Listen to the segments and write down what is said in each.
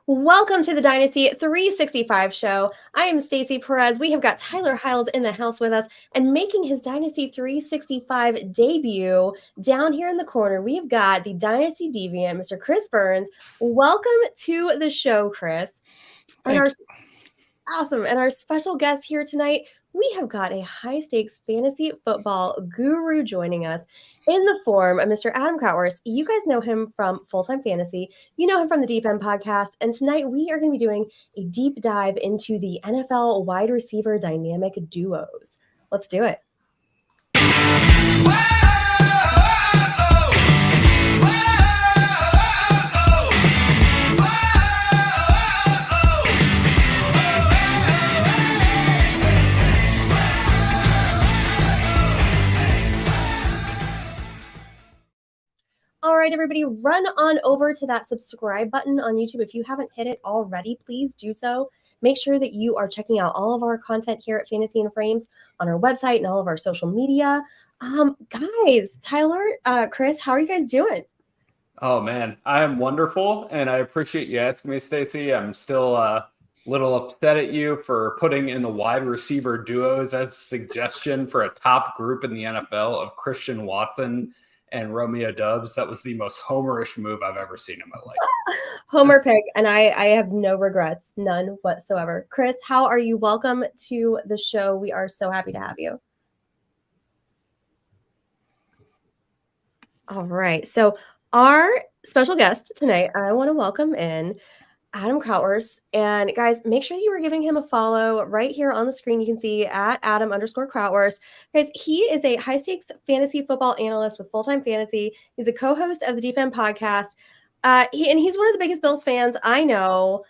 Welcome to the Dynasty365 show. I am Stacy Perez. We have got Tyler Hiles in the house with us, and making his Dynasty365 debut down here in the corner, we've got the Dynasty Deviant, Mr. Chris Burns. Welcome to the show, Chris. Awesome. And our special guest here tonight, we have got a high-stakes fantasy football guru joining us in the form of Mr. Adam Krutwurst. You guys know him from Full-Time Fantasy. You know him from the DeepEnd podcast. And tonight we are going to be doing a deep dive into the NFL wide receiver dynamic duos. Let's do it. All right, everybody, run on over to that subscribe button on YouTube. If you haven't hit it already, please do so. Make sure that you are checking out all of our content here at Fantasy and Frames on our website and all of our social media. Guys, Tyler, Chris, how are you guys doing? Oh, man, I am wonderful, and I appreciate you asking me, Stacy. I'm still a little upset at you for putting in the wide receiver duos as a suggestion for a top group in the NFL of Christian Watson and Romeo Doubs. That was the most homerish move I've ever seen in my life. Homer pick, and I have no regrets, none whatsoever. Chris, how are you? Welcome to the show. We are so happy to have you. All right, so our special guest tonight, I want to welcome in Adam Krutwurst. And guys, make sure you are giving him a follow right here on the screen. You can see at Adam_Krutwurst. Guys, he is a high-stakes fantasy football analyst with Full-Time Fantasy. He's a co-host of the DeepEnd podcast. And he's one of the biggest Bills fans I know.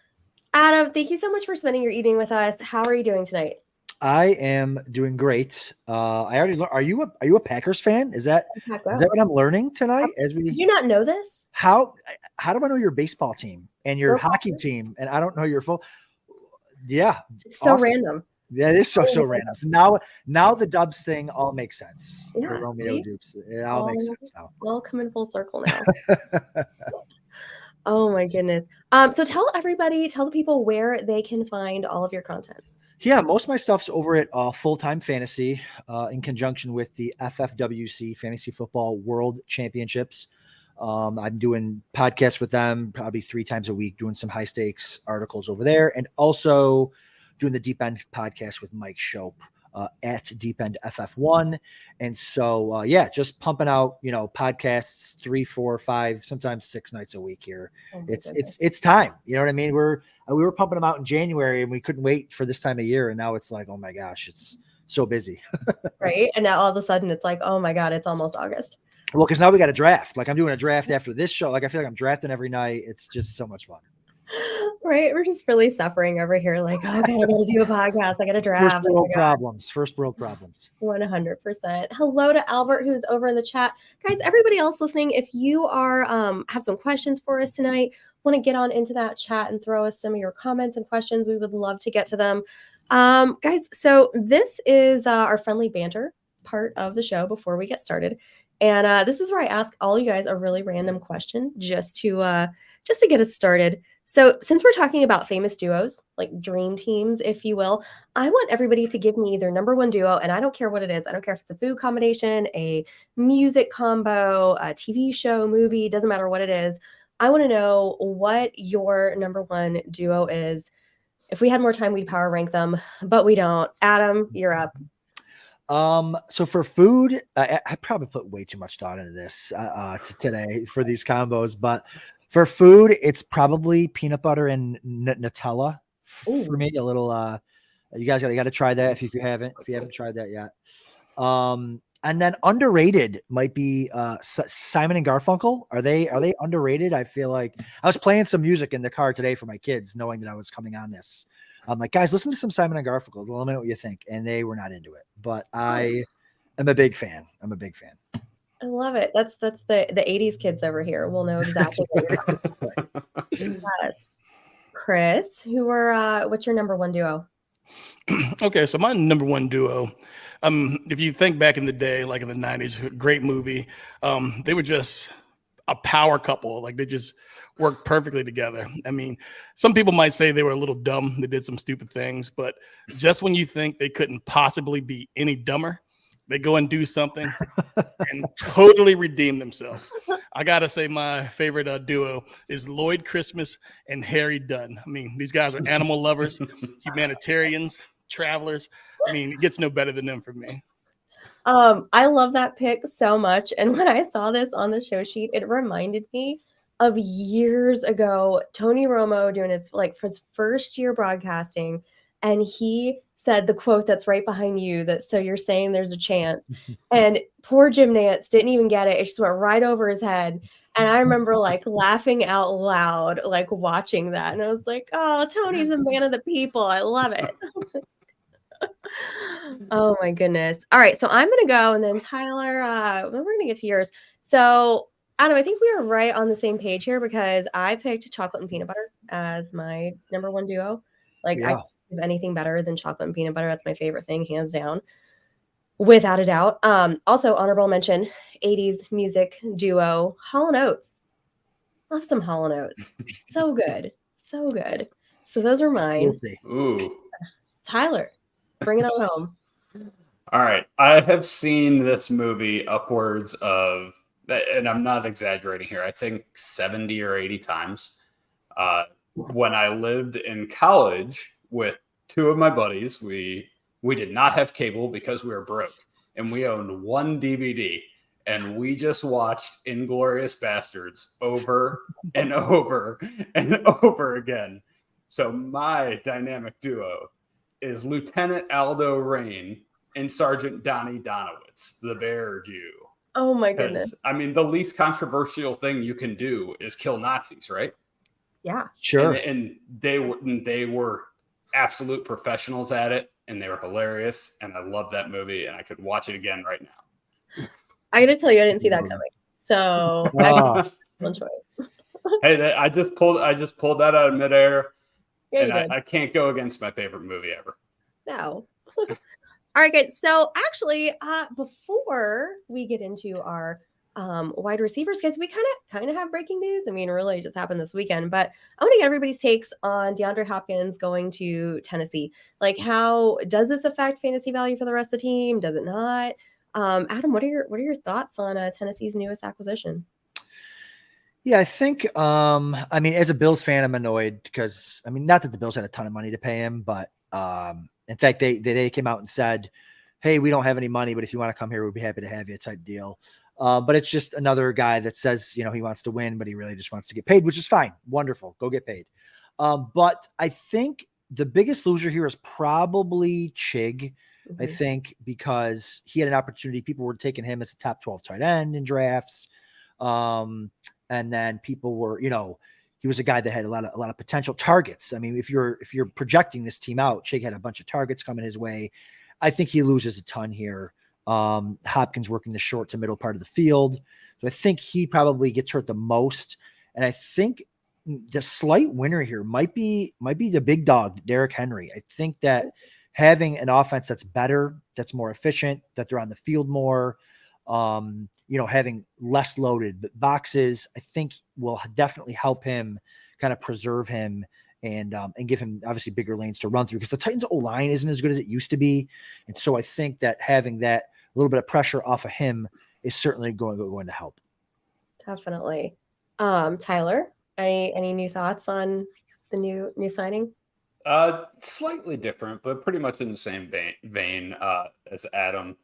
Adam, thank you so much for spending your evening with us. How are you doing tonight? I am doing great. I already learned. Are you a Packers fan? Is that what I'm learning tonight? Did you not know this? How do I know your baseball team and your hockey team, and I don't know your full? Yeah, it's so awesome. Random. Yeah, it is so random. So now the Dubs thing all makes sense. Yeah, Romeo Dupes, it all makes sense now. All coming full circle now. Oh my goodness. So tell the people where they can find all of your content. Yeah, most of my stuff's over at Full-Time Fantasy in conjunction with the FFWC Fantasy Football World Championships. I'm doing podcasts with them probably 3 times a week, doing some high stakes articles over there, and also doing the DeepEnd podcast with Mike Shope at DeepEnd FF1. And so, just pumping out, podcasts 3, 4, 5, sometimes 6 nights a week here. It's time. You know what I mean? We were pumping them out in January and we couldn't wait for this time of year. And now it's like, oh my gosh, it's so busy. Right. And now all of a sudden it's like, oh my God, it's almost August. Well, because now we got a draft. Like I'm doing a draft after this show. Like I feel like I'm drafting every night. It's just so much fun. Right. We're just really suffering over here. Like, I gotta do a podcast. I got to draft. First world problems. 100%. Hello to Albert, who's over in the chat. Guys, everybody else listening, if you are have some questions for us tonight, want to get on into that chat and throw us some of your comments and questions, we would love to get to them. Guys, so this is our friendly banter part of the show before we get started. And this is where I ask all you guys a really random question just to get us started. So since we're talking about famous duos, like dream teams, if you will, I want everybody to give me their number one duo, and I don't care what it is. I don't care if it's a food combination, a music combo, a TV show, movie, doesn't matter what it is. I want to know what your number one duo is. If we had more time, we'd power rank them, but we don't. Adam, you're up. So for food, I probably put way too much thought into this today for these combos, but for food, it's probably peanut butter and Nutella for me. A little, you guys got to try that if you haven't tried that yet. And then underrated might be Simon and Garfunkel. Are they underrated? I feel like I was playing some music in the car today for my kids, knowing that I was coming on this. I'm like, guys, listen to some Simon and Garfunkel. Let me know what you think. And they were not into it, but I am a big fan. I love it. That's the 80s kids over here. We'll know exactly what you're talking about. Yes. Chris, what's your number one duo? Okay, so my number one duo, if you think back in the day, like in the 90s, great movie, they were just a power couple. Like they just work perfectly together. I mean, some people might say they were a little dumb. They did some stupid things, but just when you think they couldn't possibly be any dumber, they go and do something and totally redeem themselves. I got to say my favorite duo is Lloyd Christmas and Harry Dunn. I mean, these guys are animal lovers, humanitarians, travelers. I mean, it gets no better than them for me. I love that pick so much. And when I saw this on the show sheet, it reminded me of years ago, Tony Romo doing his for his first year broadcasting. And he said the quote that's right behind you, that so you're saying there's a chance. And poor Jim Nantz didn't even get it. It just went right over his head. And I remember laughing out loud, watching that. And I was like, oh, Tony's a man of the people. I love it. Oh my goodness. All right. So I'm going to go, and then Tyler, we're going to get to yours. So Adam, I think we are right on the same page here, because I picked chocolate and peanut butter as my number one duo. I can't have anything better than chocolate and peanut butter. That's my favorite thing, hands down, without a doubt. Also honorable mention, 80s music duo, Hall & Oates. Love some Hall & Oates. So good. So good. So those are mine. Ooh. Tyler, bring it on home. All right. I have seen this movie upwards of, and I'm not exaggerating here, I think 70 or 80 times. When I lived in college with two of my buddies, we did not have cable because we were broke, and we owned one DVD, and we just watched Inglourious Bastards over and over and over again. So my dynamic duo is Lieutenant Aldo Rain and Sergeant Donnie Donowitz, the Bear Jew. Oh my goodness. I mean, the least controversial thing you can do is kill Nazis, right? Yeah. Sure. And they were absolute professionals at it, and they were hilarious, and I love that movie, and I could watch it again right now. I gotta tell you, I didn't see that coming. So one choice. Hey, I just pulled that out of midair, Yeah, and I can't go against my favorite movie ever. No. All right, guys. So actually, before we get into our wide receivers, guys, we kind of have breaking news. I mean, really, it just happened this weekend, but I want to get everybody's takes on DeAndre Hopkins going to Tennessee. How does this affect fantasy value for the rest of the team? Does it not? Adam, what are your thoughts on Tennessee's newest acquisition? Yeah, I think, I mean, as a Bills fan, I'm annoyed because, I mean, not that the Bills had a ton of money to pay him, but in fact, they came out and said, hey, we don't have any money, but if you want to come here, we'd be happy to have you type deal. But it's just another guy that says, he wants to win, but he really just wants to get paid, which is fine. Wonderful. Go get paid. But I think the biggest loser here is probably Chig. Mm-hmm. I think because he had an opportunity. People were taking him as a top 12 tight end in drafts. And then people were, he was a guy that had a lot of potential targets. I mean, if you're projecting this team out, Chig had a bunch of targets coming his way. I think he loses a ton here. Hopkins working the short to middle part of the field. So I think he probably gets hurt the most. And I think the slight winner here might be the big dog, Derrick Henry. I think that having an offense that's better, that's more efficient, that they're on the field more, having less loaded boxes, I think will definitely help him kind of preserve him and give him obviously bigger lanes to run through, because the Titans O-line isn't as good as it used to be. And so I think that having that little bit of pressure off of him is certainly going to help. Definitely. Tyler, any new thoughts on the new signing? Slightly different, but pretty much in the same vein as Adam.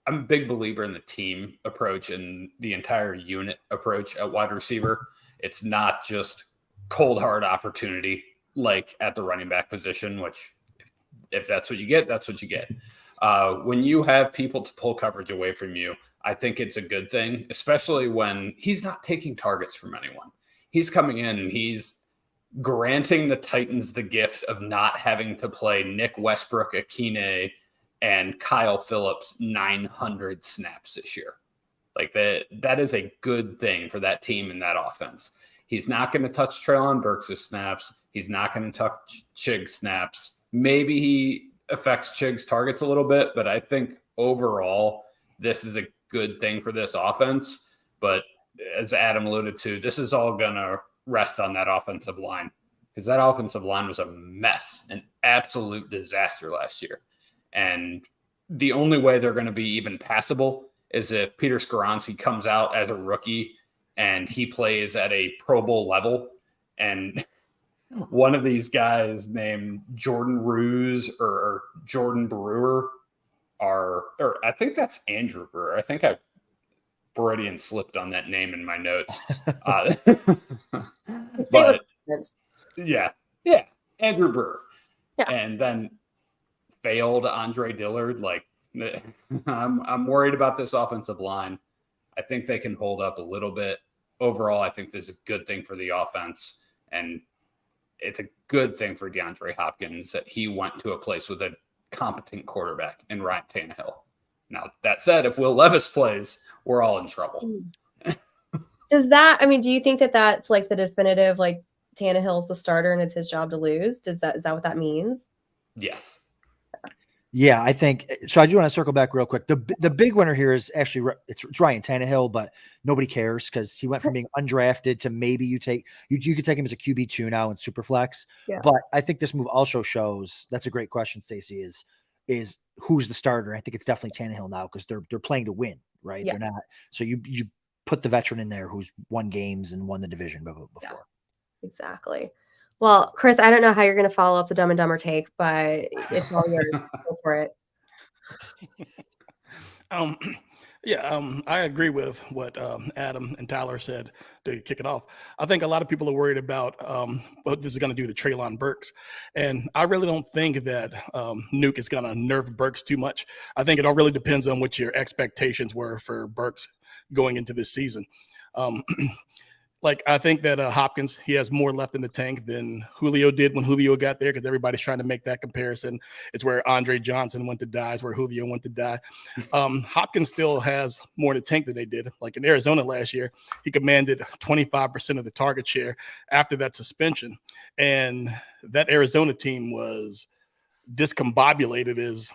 I'm a big believer in the team approach and the entire unit approach at wide receiver. It's not just cold hard opportunity like at the running back position, which if that's what you get, that's what you get. When you have people to pull coverage away from you, I think it's a good thing, especially when he's not taking targets from anyone. He's coming in and he's granting the Titans the gift of not having to play Nick Westbrook, Akine, and Kyle Phillips 900 snaps this year. That is a good thing for that team and that offense. He's not going to touch Treylon Burks' snaps. He's not going to touch Chig's snaps. Maybe he affects Chig's targets a little bit, but I think overall this is a good thing for this offense. But as Adam alluded to, this is all going to rest on that offensive line, because that offensive line was a mess, an absolute disaster last year. And the only way they're going to be even passable is if Peter Skoronski comes out as a rookie and he plays at a Pro Bowl level. And one of these guys named Jordan Ruse or Jordan Brewer or I think that's Andrew Brewer. I think I Freudian slipped on that name in my notes. But yeah, Andrew Brewer. Yeah. And then failed Andre Dillard. Like, I'm worried about this offensive line. I think they can hold up a little bit. Overall, I think this is a good thing for the offense. And it's a good thing for DeAndre Hopkins that he went to a place with a competent quarterback in Ryan Tannehill. Now, that said, if Will Levis plays, we're all in trouble. Do you think that that's like the definitive, like Tannehill's the starter and it's his job to lose? Is that what that means? Yes. Yeah, I think so. I do want to circle back real quick. The big winner here is actually it's Ryan Tannehill, but nobody cares because he went from being undrafted to maybe you could take him as a QB2 now in Superflex. Yeah. But I think this move also shows, that's a great question, Stacy, is who's the starter? I think it's definitely Tannehill now because they're playing to win, right? Yeah. They're not. So you put the veteran in there who's won games and won the division before. Yeah, exactly. Well, Chris, I don't know how you're going to follow up the Dumb and Dumber take, but it's all yours. Go for it. I agree with what Adam and Tyler said to kick it off. I think a lot of people are worried about what this is going to do to Treylon Burks. And I really don't think that Nuke is going to nerf Burks too much. I think it all really depends on what your expectations were for Burks going into this season. Like, I think that Hopkins, he has more left in the tank than Julio did when Julio got there, because everybody's trying to make that comparison. It's where Andre Johnson went to die. It's where Julio went to die. Hopkins still has more in the tank than they did. Like in Arizona last year, he commanded 25% of the target share after that suspension. And that Arizona team was discombobulated is,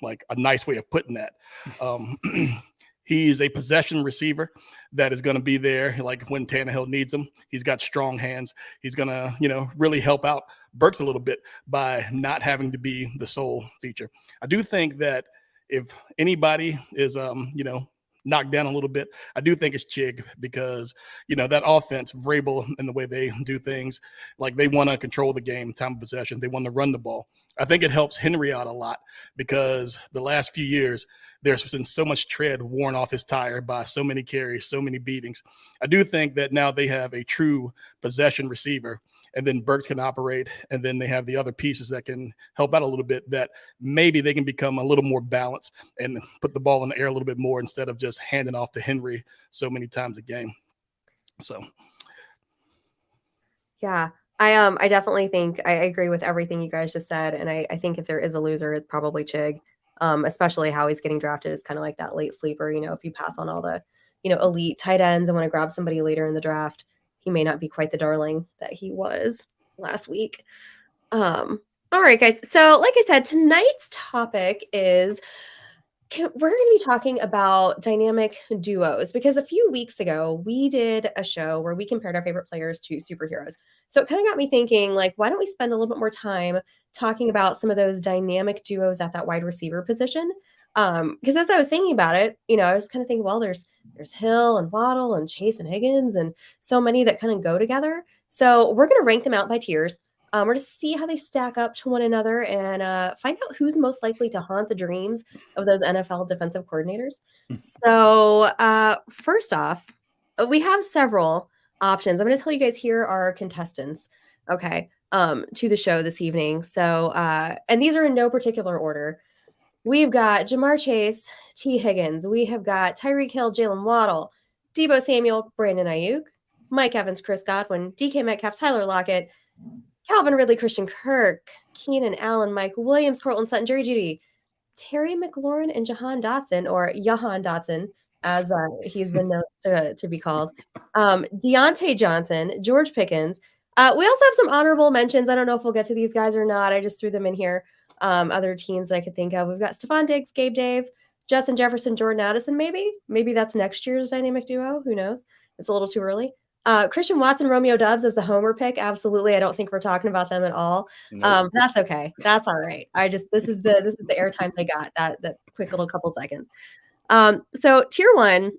like a nice way of putting that. He's a possession receiver that is going to be there like when Tannehill needs him. He's got strong hands. He's going to, really help out Burks a little bit by not having to be the sole feature. I do think that if anybody is, knocked down a little bit, I do think it's Chig because, that offense, Vrabel and the way they do things, like they want to control the game, time of possession. They want to run the ball. I think it helps Henry out a lot because the last few years, there's been so much tread worn off his tire by so many carries, so many beatings. I do think that now they have a true possession receiver, and then Burks can operate, and then they have the other pieces that can help out a little bit, that maybe they can become a little more balanced and put the ball in the air a little bit more instead of just handing off to Henry so many times a game. So. Yeah. I definitely think I agree with everything you guys just said. And I think if there is a loser, it's probably Chig, especially how he's getting drafted is kind of like that late sleeper. If you pass on all the, elite tight ends and want to grab somebody later in the draft, he may not be quite the darling that he was last week. All right, guys. So like I said, tonight's topic is we're going to be talking about dynamic duos because a few weeks ago we did a show where we compared our favorite players to superheroes. So it kind of got me thinking, like, why don't we spend a little bit more time talking about some of those dynamic duos at that wide receiver position? Because as I was thinking about it, I was kind of thinking, well, there's Hill and Waddle and Chase and Higgins and so many that kind of go together. So we're going to rank them out by tiers. We're going to see how they stack up to one another and find out who's most likely to haunt the dreams of those NFL defensive coordinators. So first off, we have several options. I'm going to tell you guys here are contestants, okay, to the show this evening. So, and these are in no particular order. We've got Jamar Chase, T. Higgins. We have got Tyreek Hill, Jalen Waddle, Deebo Samuel, Brandon Ayuk, Mike Evans, Chris Godwin, DK Metcalf, Tyler Lockett, Calvin Ridley, Christian Kirk, Keenan Allen, Mike Williams, Cortland Sutton, Jerry Jeudy, Terry McLaurin, and Jahan Dotson, or Jahan Dotson, as he's been known to be called, Deontay Johnson, George Pickens. We also have some honorable mentions. I don't know if we'll get to these guys or not. I just threw them in here. Other teams that I could think of. We've got Stephon Diggs, Gabe Dave, Justin Jefferson, Jordan Addison, maybe that's next year's dynamic duo. Who knows? It's a little too early. Christian Watson, Romeo Doubs as the homer pick. Absolutely. I don't think we're talking about them at all. Nope. That's okay. That's all right. This is the airtime they got, that quick little couple seconds. So tier 1,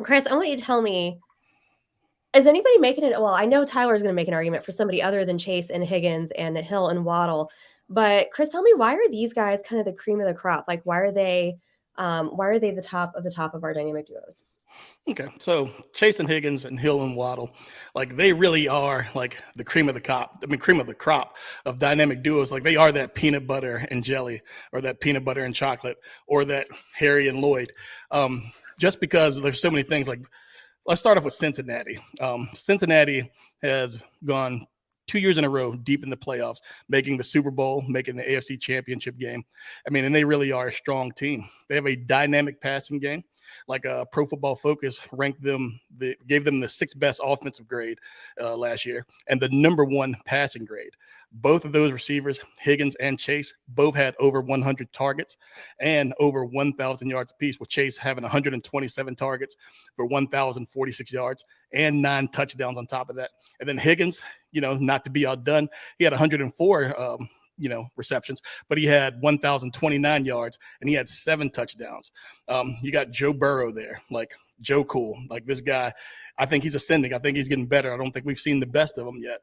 Chris, I want you to tell me, is anybody making it? Well, I know Tyler's going to make an argument for somebody other than Chase and Higgins and Hill and Waddle, but Chris, tell me, why are these guys kind of the cream of the crop? Like, why are they the top of our dynamic duos? Okay, so Chase and Higgins and Hill and Waddle, like they really are like the cream of the crop. I mean, cream of the crop of dynamic duos. Like they are that peanut butter and jelly, or that peanut butter and chocolate, or that Harry and Lloyd. Just because there's so many things. Like, let's start off with Cincinnati. Cincinnati has gone 2 years in a row deep in the playoffs, making the Super Bowl, making the AFC Championship game. I mean, and they really are a strong team. They have a dynamic passing game. Like Pro Football Focus ranked them, gave them the 6th best offensive grade last year and the number 1 passing grade. Both of those receivers, Higgins and Chase, both had over 100 targets and over 1,000 yards apiece, with Chase having 127 targets for 1,046 yards and 9 touchdowns on top of that. And then Higgins, not to be outdone, he had 104 receptions, but he had 1,029 yards and he had 7 touchdowns. You got Joe Burrow there, like Joe Cool. Like this guy, I think he's ascending. I think he's getting better. I don't think we've seen the best of him yet.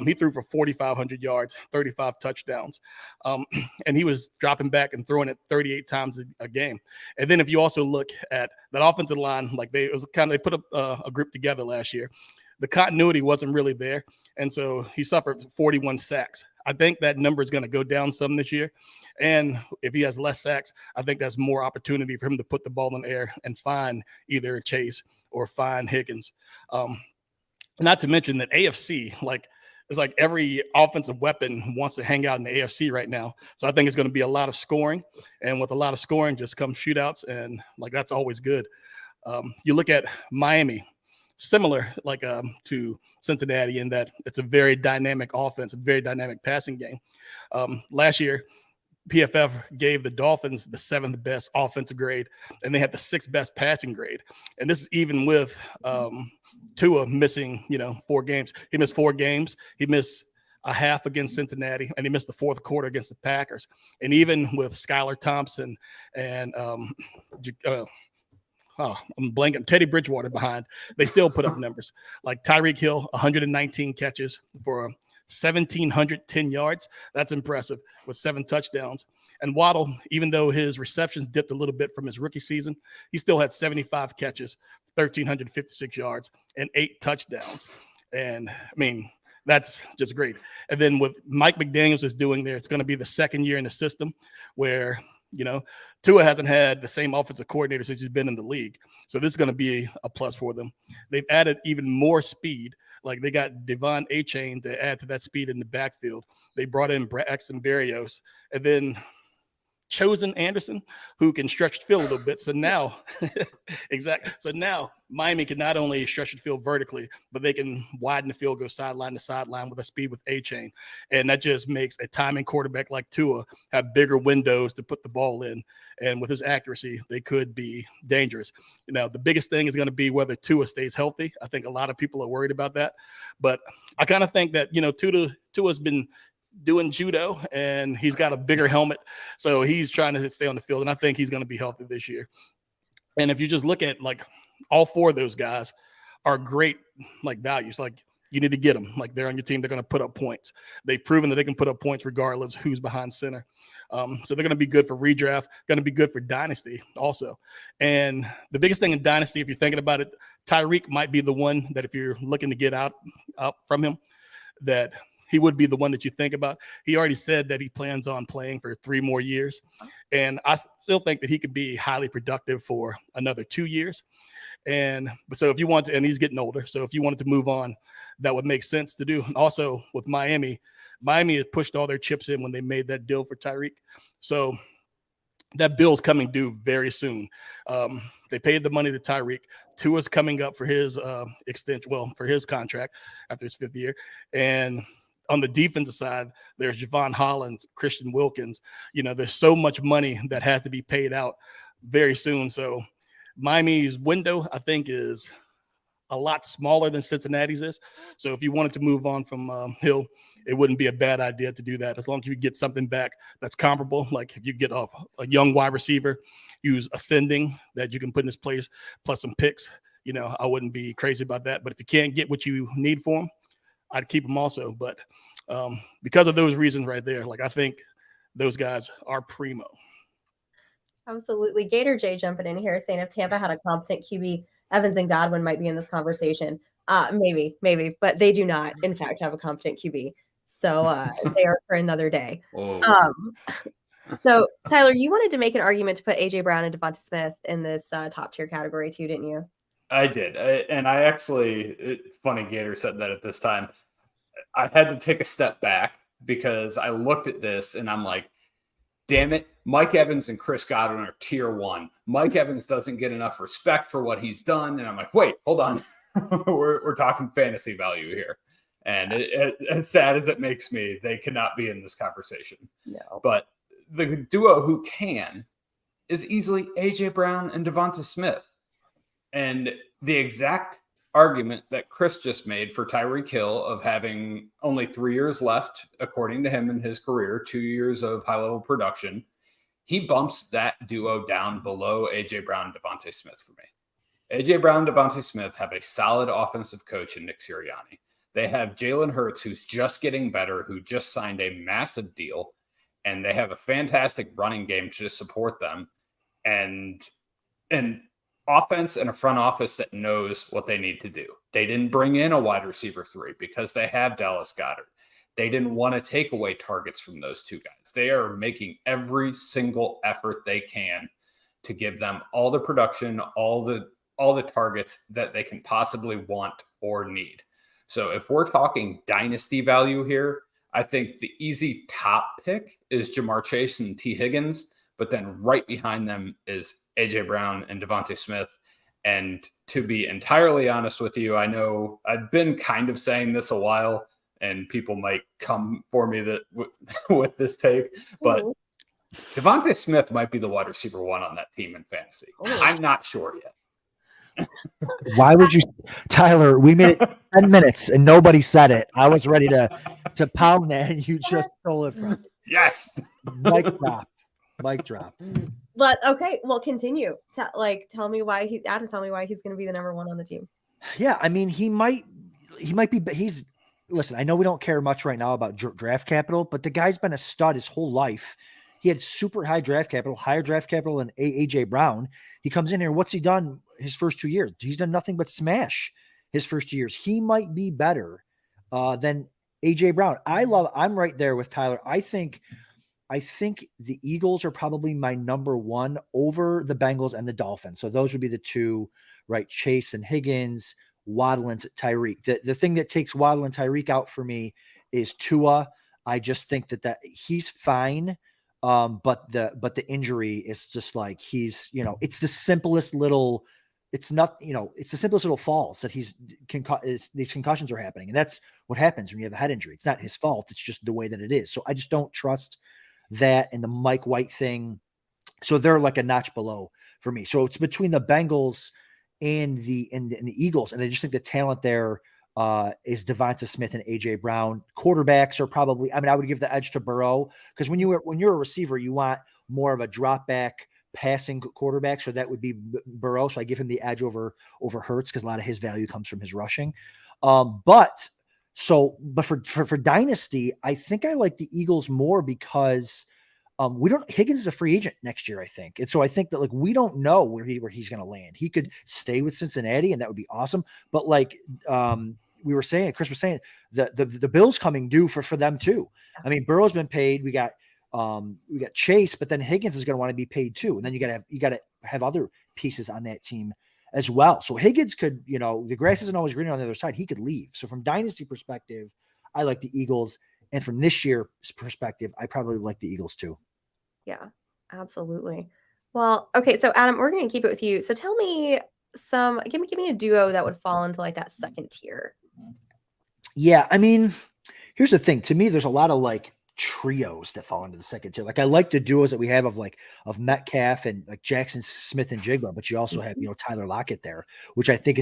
He threw for 4,500 yards, 35 touchdowns. And he was dropping back and throwing it 38 times a game. And then if you also look at that offensive line, like they put a group together last year. The continuity wasn't really there. And so he suffered 41 sacks. I think that number is going to go down some this year. And if he has less sacks, I think that's more opportunity for him to put the ball in the air and find either Chase or find Higgins. Not to mention that AFC, it's like every offensive weapon wants to hang out in the AFC right now. So I think it's going to be a lot of scoring. And with a lot of scoring just comes shootouts. And that's always good. You look at Miami. Similar to Cincinnati in that it's a very dynamic offense, a very dynamic passing game. Last year, PFF gave the Dolphins the 7th best offensive grade, and they had the 6th best passing grade. And this is even with Tua missing, 4 games. He missed 4 games. He missed a half against Cincinnati, and he missed the 4th quarter against the Packers. And even with Skylar Thompson and I'm blanking, Teddy Bridgewater behind, they still put up numbers. Like Tyreek Hill, 119 catches for 1,710 yards. That's impressive, with 7 touchdowns. And Waddle, even though his receptions dipped a little bit from his rookie season, he still had 75 catches, 1,356 yards, and 8 touchdowns. And, I mean, that's just great. And then what Mike McDaniels is doing there, it's going to be the 2nd year in the system where – Tua hasn't had the same offensive coordinator since he's been in the league. So this is going to be a plus for them. They've added even more speed. Like they got Devon A-Chain to add to that speed in the backfield. They brought in Braxton Berrios and then Chosen Anderson, who can stretch the field a little bit. So now, exactly. So now Miami can not only stretch the field vertically, but they can widen the field, go sideline to sideline with a speed with A-Chain. And that just makes a timing quarterback like Tua have bigger windows to put the ball in. And with his accuracy, they could be dangerous. The biggest thing is going to be whether Tua stays healthy. I think a lot of people are worried about that. But I kind of think that, Tua's been doing judo and he's got a bigger helmet. So he's trying to stay on the field. And I think he's going to be healthy this year. And if you just look at all 4 of those guys are great, values, you need to get them. They're on your team. They're going to put up points. They've proven that they can put up points regardless who's behind center. So they're going to be good for redraft, going to be good for Dynasty also. And the biggest thing in Dynasty, if you're thinking about it, Tyreek might be the one that if you're looking to get out from him, that he would be the one that you think about. He already said that he plans on playing for 3 more years. And I still think that he could be highly productive for another 2 years. So if you want to, and he's getting older. So if you wanted to move on, that would make sense to do. Also with Miami has pushed all their chips in when they made that deal for Tyreek. So that bill's coming due very soon. They paid the money to Tyreek. Tua's coming up for his extension, for his contract after his 5th year. And on the defensive side, there's Javon Hollins, Christian Wilkins. There's so much money that has to be paid out very soon. So Miami's window, I think, is a lot smaller than Cincinnati's is. So if you wanted to move on from Hill, it wouldn't be a bad idea to do that as long as you get something back that's comparable. Like if you get a young wide receiver who's ascending that you can put in his place plus some picks, I wouldn't be crazy about that. But if you can't get what you need for him, I'd keep him also. But because of those reasons right there, like I think those guys are primo. Absolutely. Gator J jumping in here saying if Tampa had a competent QB, Evans and Godwin might be in this conversation. Maybe, but they do not, in fact, have a competent QB. So they are for another day. So, Tyler, you wanted to make an argument to put A.J. Brown and Devonta Smith in this top tier category too, didn't you? I did. It's funny Gator said that at this time. I had to take a step back because I looked at this and I'm like, damn it, Mike Evans and Chris Godwin are tier 1. Mike Evans doesn't get enough respect for what he's done. And I'm like, wait, hold on. we're talking fantasy value here. And as sad as it makes me, they cannot be in this conversation. No. But the duo who can is easily A.J. Brown and Devonta Smith. And the exact argument that Chris just made for Tyreek Hill of having only 3 years left, according to him in his career, 2 years of high-level production, he bumps that duo down below A.J. Brown and Devonta Smith for me. A.J. Brown and Devonta Smith have a solid offensive coach in Nick Sirianni. They have Jalen Hurts, who's just getting better, who just signed a massive deal, and they have a fantastic running game to support them, and offense and a front office that knows what they need to do. They didn't bring in a wide receiver 3 because they have Dallas Goedert. They didn't want to take away targets from those two guys. They are making every single effort they can to give them all the production, all the targets that they can possibly want or need. So if we're talking dynasty value here, I think the easy top pick is Jamar Chase and T. Higgins, but then right behind them is A.J. Brown and Devonta Smith. And to be entirely honest with you, I know I've been kind of saying this a while, and people might come for me with this take, but Devonta Smith might be the wide receiver 1 on that team in fantasy. I'm not sure yet. Why would you, Tyler? We made it 10 minutes and nobody said it. I was ready to pound that, and you just stole it from me. Yes. Mic drop. But okay, well, continue. Tell me why he's going to be the number 1 on the team. Yeah, I mean, he might be. Listen, I know we don't care much right now about draft capital, but the guy's been a stud his whole life. He had super high draft capital, higher draft capital than A.J. Brown. He comes in here. What's he done his first 2 years? He's done nothing but smash his first 2 years. He might be better than A.J. Brown. I'm right there with Tyler. I think the Eagles are probably my number 1 over the Bengals and the Dolphins. So those would be the two, right? Chase and Higgins, Waddle and Tyreek. The thing that takes Waddle and Tyreek out for me is Tua. I just think that he's fine. But the injury is just like it's the simplest little falls that these concussions are happening. And that's what happens when you have a head injury. It's not his fault. It's just the way that it is. So I just don't trust that and the Mike White thing. So they're like a notch below for me. So it's between the Bengals and the Eagles. And I just think the talent there is Devonta Smith and A.J. Brown. Quarterbacks are probably, I would give the edge to Burrow, because when you're a receiver, you want more of a drop back passing quarterback. So that would be Burrow. So I give him the edge over Hurts, because a lot of his value comes from his rushing. But for Dynasty, I think I like the Eagles more because Higgins is a free agent next year, I think. And so I think that we don't know where he's going to land. He could stay with Cincinnati and that would be awesome. But Chris was saying the bill's coming due for them too. I mean, Burrow's been paid. We got Chase, but then Higgins is going to want to be paid too. And then you got to have other pieces on that team as well. So Higgins could, the grass isn't always greener on the other side. He could leave. So from dynasty perspective, I like the Eagles. And from this year's perspective, I probably like the Eagles too. Yeah, absolutely. Well, okay. So Adam, we're going to keep it with you. So tell me give me a duo that would fall into that second tier. Yeah. I mean, here's the thing. To me, there's a lot of trios that fall into the second tier. Like I like the duos that we have of Metcalf and like Jackson Smith and Jigba, but you also have, Tyler Lockett there, which I think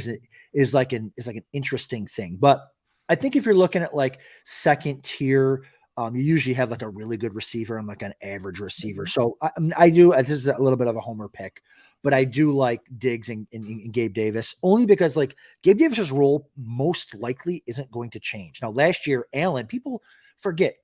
is like an interesting thing. But I think if you're looking at like second tier, you usually have like a really good receiver and like an average receiver. So I do, this is a little bit of a homer pick, but I do like Diggs and Gabe Davis only because like Gabe Davis's role most likely isn't going to change. Now last year, Allen, people forget,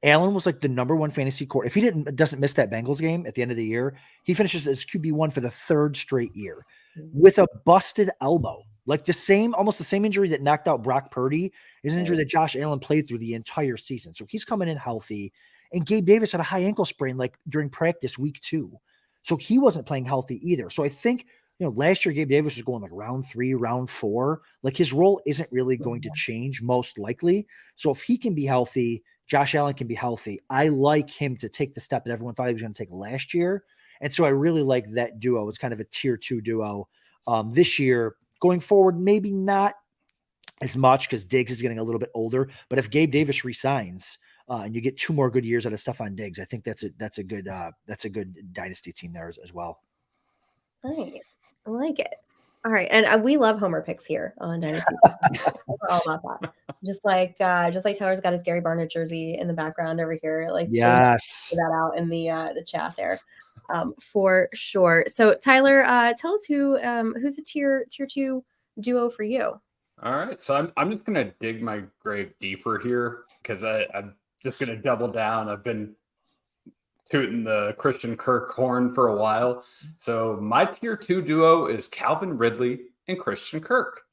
Allen was like the number one fantasy core. If he doesn't miss that Bengals game at the end of the year, he finishes as QB1 for the third straight year with a busted elbow. Like almost the same injury that knocked out Brock Purdy is an injury that Josh Allen played through the entire season. So he's coming in healthy. And Gabe Davis had a high ankle sprain like during practice week 2. So he wasn't playing healthy either. So I think, last year Gabe Davis was going like round 3, round 4. Like his role isn't really going to change most likely. So if he can be healthy, Josh Allen can be healthy. I like him to take the step that everyone thought he was going to take last year. And so I really like that duo. It's kind of a tier 2 duo this year. Going forward, maybe not as much because Diggs is getting a little bit older. But if Gabe Davis resigns and you get 2 more good years out of Stephon Diggs, I think that's a good dynasty team there as well. Nice, I like it. All right, and we love homer picks here on Dynasty. We're all about that. Just like Tyler's got his Gary Barnett jersey in the background over here. Like yes, that out in the chat there. For sure. So Tyler, tell us who's a tier 2 duo for you. All right, so I'm just gonna dig my grave deeper here because I'm just gonna double down. I've been tooting the Christian Kirk horn for a while. So my tier 2 duo is Calvin Ridley and Christian Kirk.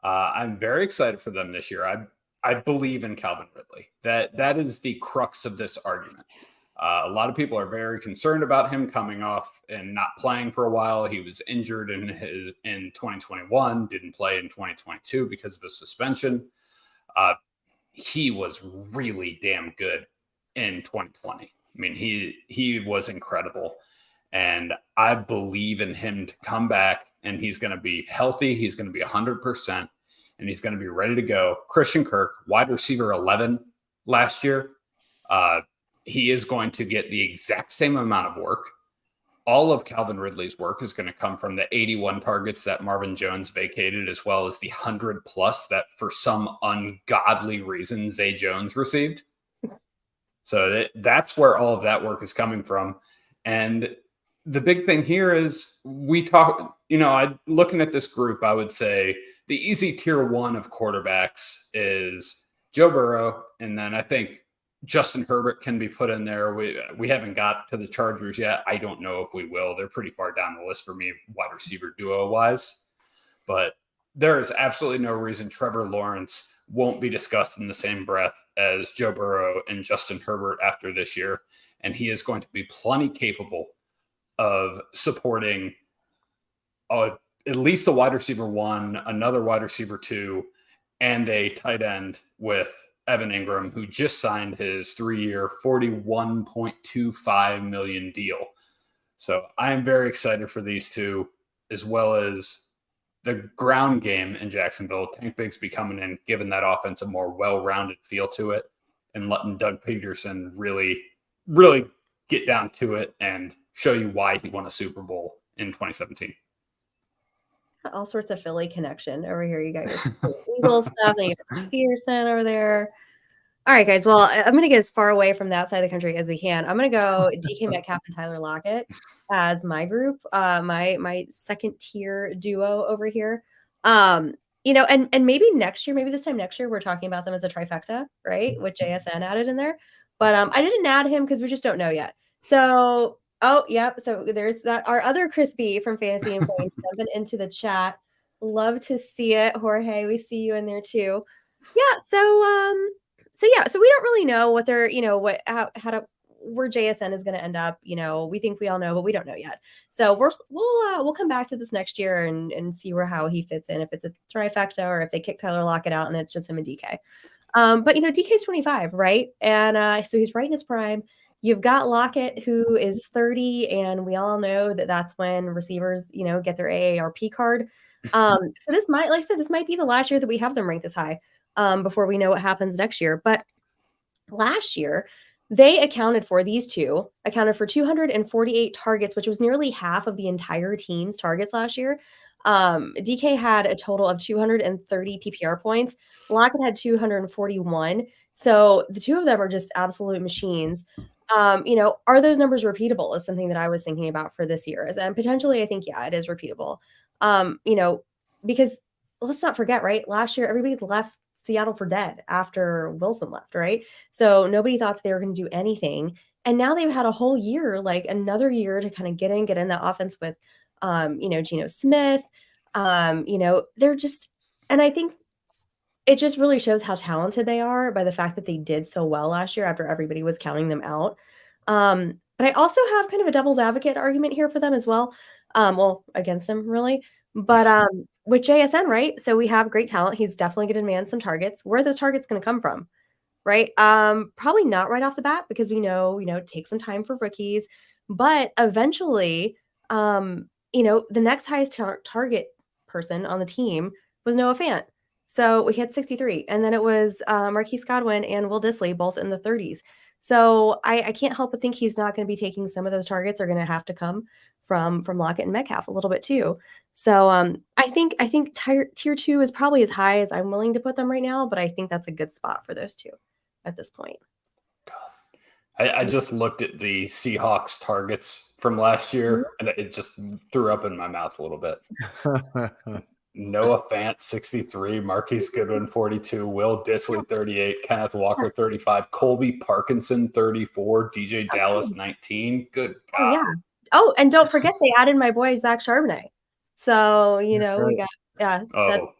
I'm very excited for them this year. I believe in Calvin Ridley. That is the crux of this argument. A lot of people are very concerned about him coming off and not playing for a while. He was injured in 2021, didn't play in 2022 because of a suspension. He was really damn good in 2020. I mean, he was incredible, and I believe in him to come back, and he's going to be healthy. He's going to be 100%, and he's going to be ready to go. Christian Kirk, wide receiver 11 last year. He is going to get the exact same amount of work. All of Calvin Ridley's work is going to come from the 81 targets that Marvin Jones vacated, as well as the 100 plus that for some ungodly reason Zay Jones received. So that's where all of that work is coming from. And the big thing here is looking at this group, I would say the easy tier 1 of quarterbacks is Joe Burrow. And then I think Justin Herbert can be put in there. We haven't got to the Chargers yet. I don't know if we will. They're pretty far down the list for me, wide receiver duo wise. But there is absolutely no reason Trevor Lawrence won't be discussed in the same breath as Joe Burrow and Justin Herbert after this year. And he is going to be plenty capable of supporting at least a wide receiver 1, another wide receiver 2, and a tight end with Evan Ingram, who just signed his 3-year, $41.25 million deal. So I am very excited for these two, as well as the ground game in Jacksonville. Tank Bigsby coming in, giving that offense a more well-rounded feel to it, and letting Doug Peterson really, really get down to it and show you why he won a Super Bowl in 2017. All sorts of Philly connection over here. You got your Eagles stuff, then you got Peterson over there. All right, guys. Well, I'm going to get as far away from that side of the country as we can. I'm going to go DK Metcalf and Tyler Lockett as my group, my second tier duo over here. And maybe next year, maybe this time next year, we're talking about them as a trifecta, right? With JSN added in there. But I didn't add him because we just don't know yet. So, so there's that. Our other Chris B from Fantasy and Points jumping into the chat. Love to see it, Jorge. We see you in there too. Yeah. So we don't really know what they're, where JSN is going to end up. We think we all know, but we don't know yet. So we'll come back to this next year and see how he fits in, if it's a trifecta or if they kick Tyler Lockett out and it's just him and DK. But DK's 25, right? And so he's right in his prime. You've got Lockett, who is 30, and we all know that that's when receivers, get their AARP card. So this might, like I said, this might be the last year that we have them ranked this high before we know what happens next year. But Last year, these two accounted for 248 targets, which was nearly half of the entire team's targets last year. DK had a total of 230 PPR points. Lockett had 241. So the two of them are just absolute machines. Are those numbers repeatable is something that I was thinking about for this year. And potentially, I think, yeah, it is repeatable. Because let's not forget, right? Last year, everybody left Seattle for dead after Wilson left, right? So nobody thought that they were going to do anything. And now they've had a whole year, like another year to kind of get in that offense with, Geno Smith. They're just, and I think it just really shows how talented they are by the fact that they did so well last year after everybody was counting them out. But I also have kind of a devil's advocate argument here for them as well. Against them really. But with JSN, right? So we have great talent. He's definitely going to demand some targets. Where are those targets going to come from? Right? Probably not right off the bat because we know, it takes some time for rookies. But eventually, the next highest target person on the team was Noah Fant. So we had 63. And then it was Marquise Godwin and Will Dissly, both in the 30s. So I can't help but think he's not going to be taking some of those targets are going to have to come from Lockett and Metcalf a little bit too. So I think tier 2 is probably as high as I'm willing to put them right now, but I think that's a good spot for those two at this point. I just looked at the Seahawks targets from last year, and it just threw up in my mouth a little bit. Noah Fant, 63, Marquise Goodwin, 42, Will Dissly, 38, Kenneth Walker, 35, Colby Parkinson, 34, DJ Dallas, 19. Good God. Oh, yeah. Oh, and don't forget they added my boy Zach Charbonnet. So, we got, yeah. Oh.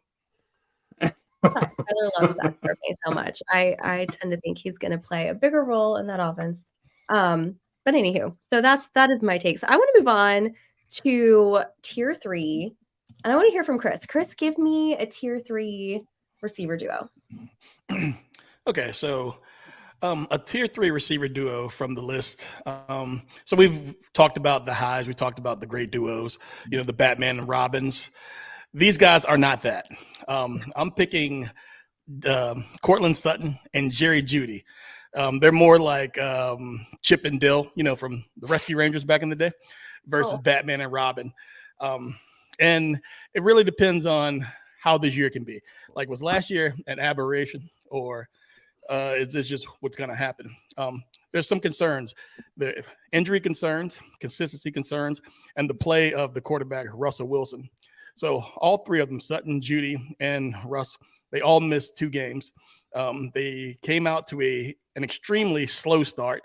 Tyler loves Zach Charbonnet so much. I tend to think he's going to play a bigger role in that offense. But anywho, so that is my take. So I want to move on to tier 3. And I want to hear from Chris. Chris, give me a tier 3 receiver duo. Okay, so a tier 3 receiver duo from the list. So we've talked about the highs. We talked about the great duos, the Batman and Robins. These guys are not that. I'm picking Cortland Sutton and Jerry Jeudy. They're more like Chip and Dale, from the Rescue Rangers back in the day versus Batman and Robin. And it really depends on how this year can be. Like, was last year an aberration, or is this just what's going to happen? There's some concerns, the injury concerns, consistency concerns, and the play of the quarterback, Russell Wilson. So all three of them, Sutton, Jeudy, and Russ, they all missed 2 games. They came out to an extremely slow start,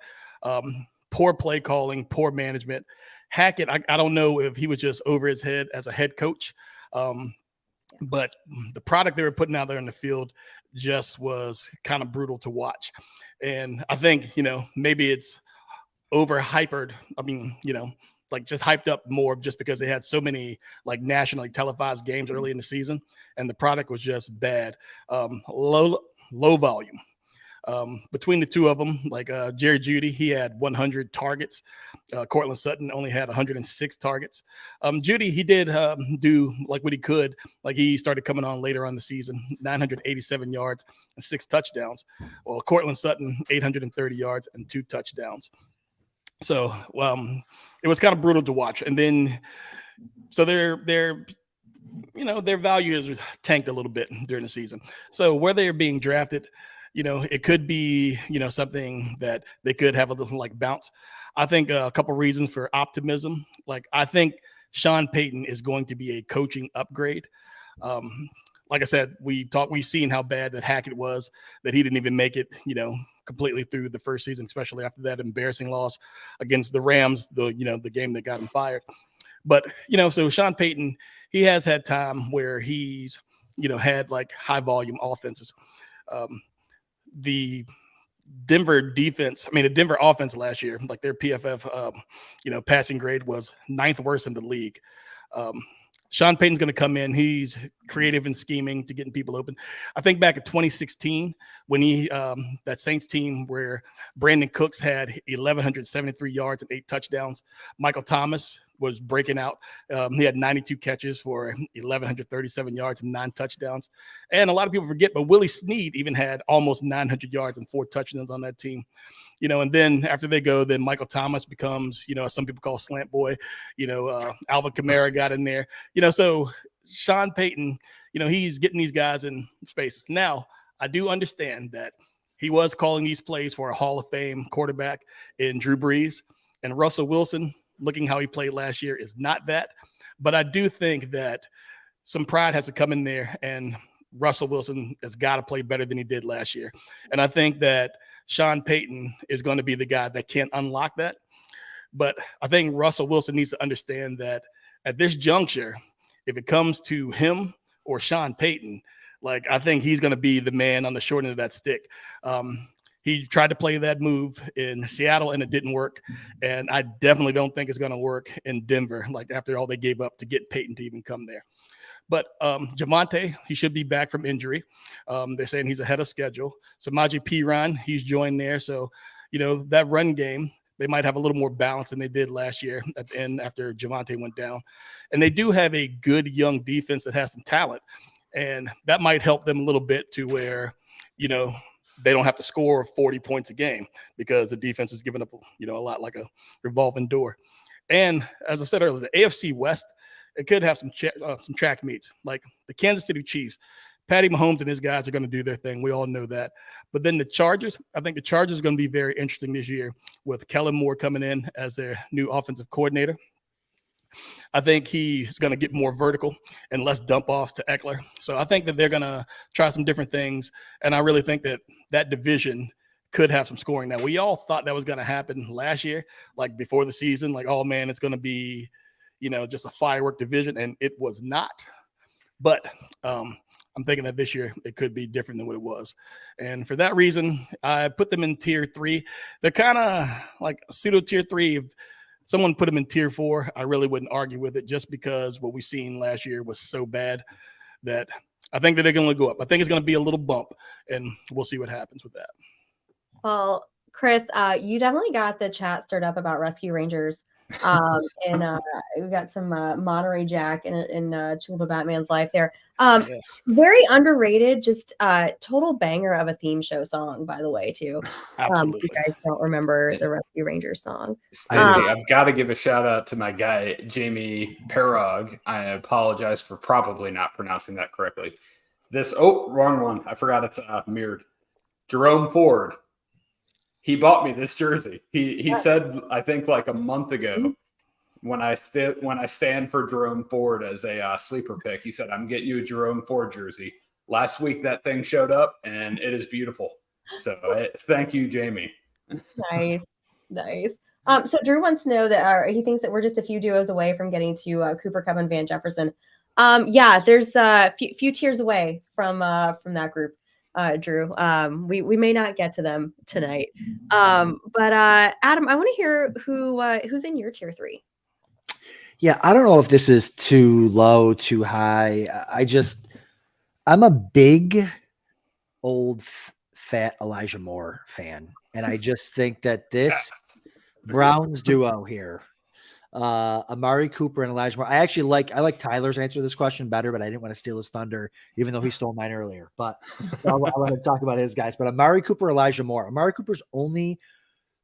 poor play calling, poor management. Hackett, I don't know if he was just over his head as a head coach, but the product they were putting out there in the field just was kind of brutal to watch. And I think, maybe it's over-hypered. I mean, just hyped up more just because they had so many nationally televised games early in the season, and the product was just bad. Low volume. Between the two of them, Jerry Jeudy, he had 100 targets. Cortland Sutton only had 106 targets. Jeudy, he did do what he could. He started coming on later on the season, 987 yards and 6 touchdowns. Well, Cortland Sutton, 830 yards and 2 touchdowns. So it was kind of brutal to watch. And then, so their value has tanked a little bit during the season. So where they're being drafted, it could be, something that they could have a little bounce. I think a couple reasons for optimism. I think Sean Payton is going to be a coaching upgrade. Like I said, we've seen how bad that Hackett was, that he didn't even make it, completely through the first season, especially after that embarrassing loss against the Rams, the game that got him fired. But, so Sean Payton, he has had time where he's, had high volume offenses. The Denver offense last year, their PFF, passing grade was 9th worst in the league. Sean Payton's going to come in. He's creative and scheming to getting people open. I think back in 2016 when that Saints team where Brandon Cooks had 1,173 yards and 8 touchdowns. Michael Thomas was breaking out. He had 92 catches for 1,137 yards and 9 touchdowns. And a lot of people forget, but Willie Snead even had almost 900 yards and 4 touchdowns on that team. And then after they go, then Michael Thomas becomes, some people call slant boy. Alvin Kamara got in there. So Sean Payton, he's getting these guys in spaces. Now, I do understand that he was calling these plays for a Hall of Fame quarterback in Drew Brees, and Russell Wilson, looking how he played last year, is not that. But I do think that some pride has to come in there, and Russell Wilson has got to play better than he did last year. And I think that Sean Payton is going to be the guy that can unlock that. But I think Russell Wilson needs to understand that at this juncture, if it comes to him or Sean Payton, I think he's going to be the man on the short end of that stick. He tried to play that move in Seattle and it didn't work. And I definitely don't think it's going to work in Denver, after all they gave up to get Payton to even come there. But Javonte, he should be back from injury. They're saying he's ahead of schedule. Samaje Perine, he's joined there. So, that run game, they might have a little more balance than they did last year at the end after Javonte went down. And they do have a good young defense that has some talent. And that might help them a little bit to where, they don't have to score 40 points a game because the defense is giving up, a lot like a revolving door. And as I said earlier, the AFC West, it could have some track meets, like the Kansas City Chiefs. Patty Mahomes and his guys are going to do their thing. We all know that. But then the Chargers, I think the Chargers are going to be very interesting this year with Kellen Moore coming in as their new offensive coordinator. I think he's going to get more vertical and less dump offs to Eckler. So I think that they're going to try some different things. And I really think that that division could have some scoring. Now, we all thought that was going to happen last year, before the season, oh man, it's going to be, just a firework division. And it was not. But I'm thinking that this year it could be different than what it was. And for that reason, I put them in tier 3. They're kind of like pseudo tier 3. If someone put them in tier 4, I really wouldn't argue with it, just because what we seen last year was so bad that I think that they're going to go up. I think it's going to be a little bump, and we'll see what happens with that. Well, Chris, you definitely got the chat stirred up about Rescue Rangers. And we got some Monterey Jack in Chalupa Batman's life there. Yes. Very underrated, just total banger of a theme show song, by the way, too. Absolutely. If you guys don't remember the Rescue Rangers song. Stacey, I've got to give a shout out to my guy, Jamie Parog. I apologize for probably not pronouncing that correctly. Wrong one. I forgot it's mirrored. Jerome Ford. He bought me this jersey. He said, I think a month ago, when I stand for Jerome Ford as a sleeper pick, he said, I'm getting you a Jerome Ford jersey. Last week, that thing showed up, and it is beautiful. So thank you, Jamie. Nice. So Drew wants to know that he thinks that we're just a few duos away from getting to Cooper Kupp and Van Jefferson. Yeah, there's a few tiers away from that group. Drew, we may not get to them tonight. But Adam, I want to hear who's in your tier 3. Yeah, I don't know if this is too low, too high. I'm a big old fat Elijah Moore fan. And I just think that this Browns duo here, Amari Cooper and Elijah Moore. I like Tyler's answer to this question better, but I didn't want to steal his thunder, even though he stole mine earlier. But I'll let him talk about his guys. But Amari Cooper, Elijah Moore. Amari Cooper's only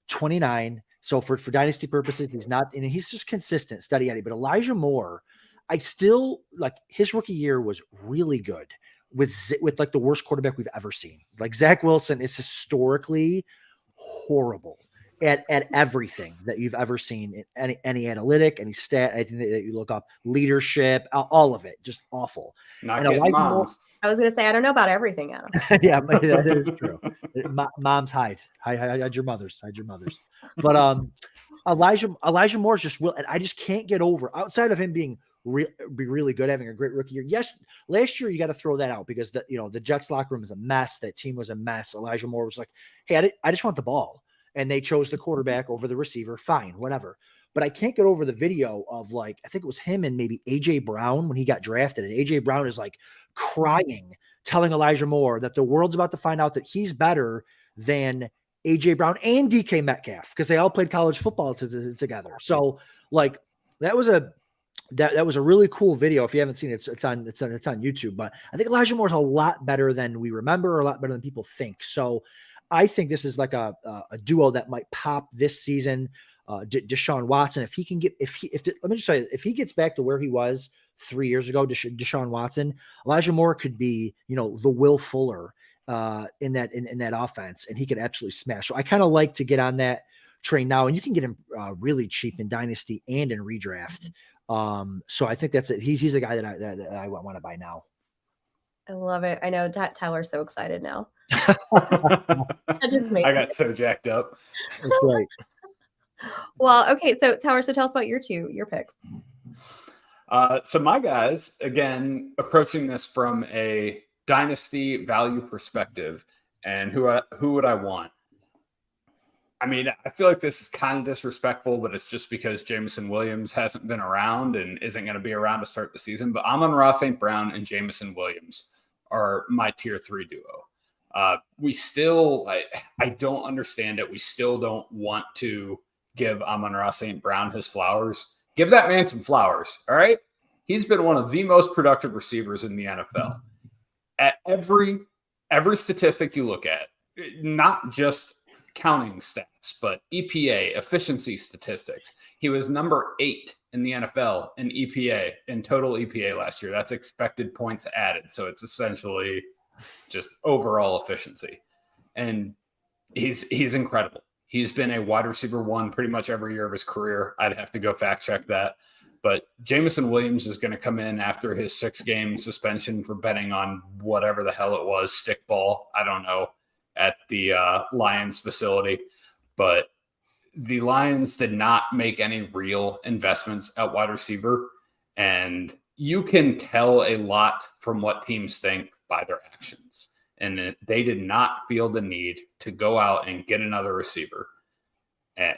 29. So for Dynasty purposes, he's not, and he's just consistent, steady Eddie. But Elijah Moore, I still his rookie year was really good with the worst quarterback we've ever seen. Zach Wilson is historically horrible at everything that you've ever seen, in any analytic, any stat, anything that you look up, leadership, all of it, just awful. Not getting moms. I was going to say, I don't know about everything, Adam. Yeah, that is true. Moms hide your mothers, But Elijah Moore's just real, and I just can't get over, outside of him being really good, having a great rookie year. Yes, last year you got to throw that out because the Jets locker room is a mess. That team was a mess. Elijah Moore was like, hey, I just want the ball. And they chose the quarterback over the receiver. Fine, whatever. But I can't get over the video of I think it was him and maybe AJ Brown when he got drafted. And AJ Brown is crying, telling Elijah Moore that the world's about to find out that he's better than AJ Brown and DK Metcalf because they all played college football together. So That was a really cool video. If you haven't seen it, it's on YouTube. But I think Elijah Moore's a lot better than we remember, or a lot better than people think. So I think this is like a duo that might pop this season. Deshaun Watson, if he can get, let me just say, if he gets back to where he was 3 years ago, Deshaun Watson, Elijah Moore could be, the Will Fuller in that offense, and he could absolutely smash. So I kind of like to get on that train now, and you can get him really cheap in Dynasty and in Redraft. So I think that's it. He's a guy that I want to buy now. I love it. I know Tyler's so excited now. I got so jacked up. That's right. Well, okay. So Tyler, tell us about your picks. So my guys, again, approaching this from a dynasty value perspective, and who would I want? I mean, I feel like this is kind of disrespectful, but it's just because Jameson Williams hasn't been around and isn't going to be around to start the season. But Amon-Ra St. Brown and Jameson Williams are my tier 3 duo. We still, I don't understand it. We still don't want to give Amon-Ra St. Brown his flowers. Give that man some flowers, all right? He's been one of the most productive receivers in the NFL. At every statistic you look at, not just counting stats, but EPA, efficiency statistics. He was number 8 in the NFL in EPA, in total EPA last year. That's expected points added. So it's essentially just overall efficiency. And he's incredible. He's been a wide receiver 1 pretty much every year of his career. I'd have to go fact check that. But Jameson Williams is going to come in after his 6-game suspension for betting on whatever the hell it was, stickball. I don't know. At the Lions facility, but the Lions did not make any real investments at wide receiver, and you can tell a lot from what teams think by their actions, and they did not feel the need to go out and get another receiver, and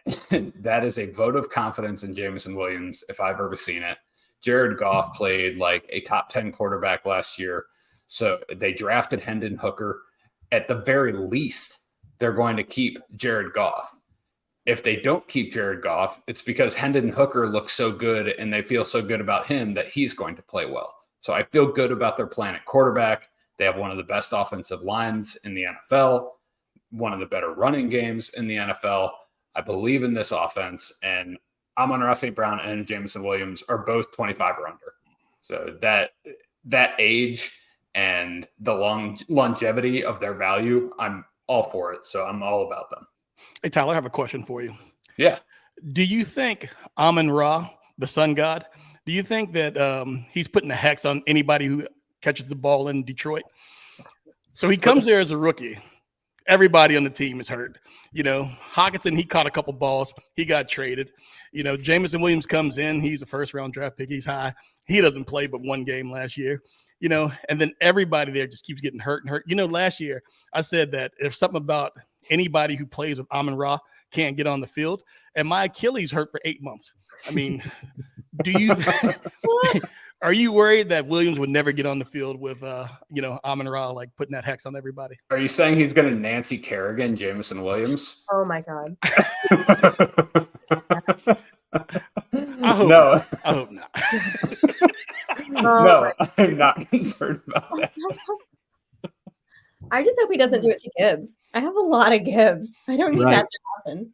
that is a vote of confidence in Jameson Williams if I've ever seen it. Jared Goff played like a top 10 quarterback last year, so they drafted Hendon Hooker. At the very least, they're going to keep Jared Goff. If they don't keep Jared Goff, it's because Hendon Hooker looks so good and they feel so good about him that he's going to play well. So I feel good about their plan at quarterback. They have one of the best offensive lines in the NFL, one of the better running games in the NFL. I believe in this offense, and Amon-Ra St. Brown and Jameson Williams are both 25 or under. So that age and the longevity of their value, I'm all for it. So I'm all about them. Hey, Tyler, I have a question for you. Yeah. Do you think Amon-Ra, the sun god, do you think that he's putting a hex on anybody who catches the ball in Detroit? So he comes there as a rookie. Everybody on the team is hurt. Hopkins, he caught a couple balls. He got traded. Jameson Williams comes in. He's a first-round draft pick. He's high. He doesn't play but one game last year. And then everybody there just keeps getting hurt and hurt. Last year I said that if something about anybody who plays with Amon-Ra can't get on the field, and my Achilles hurt for 8 months. I mean, are you worried that Williams would never get on the field with, Amon-Ra, like putting that hex on everybody? Are you saying he's going to Nancy Kerrigan, Jameson Williams? Oh my God. I hope not. No, I'm not concerned about that. I just hope he doesn't do it to Gibbs. I have a lot of Gibbs. I don't need that to happen.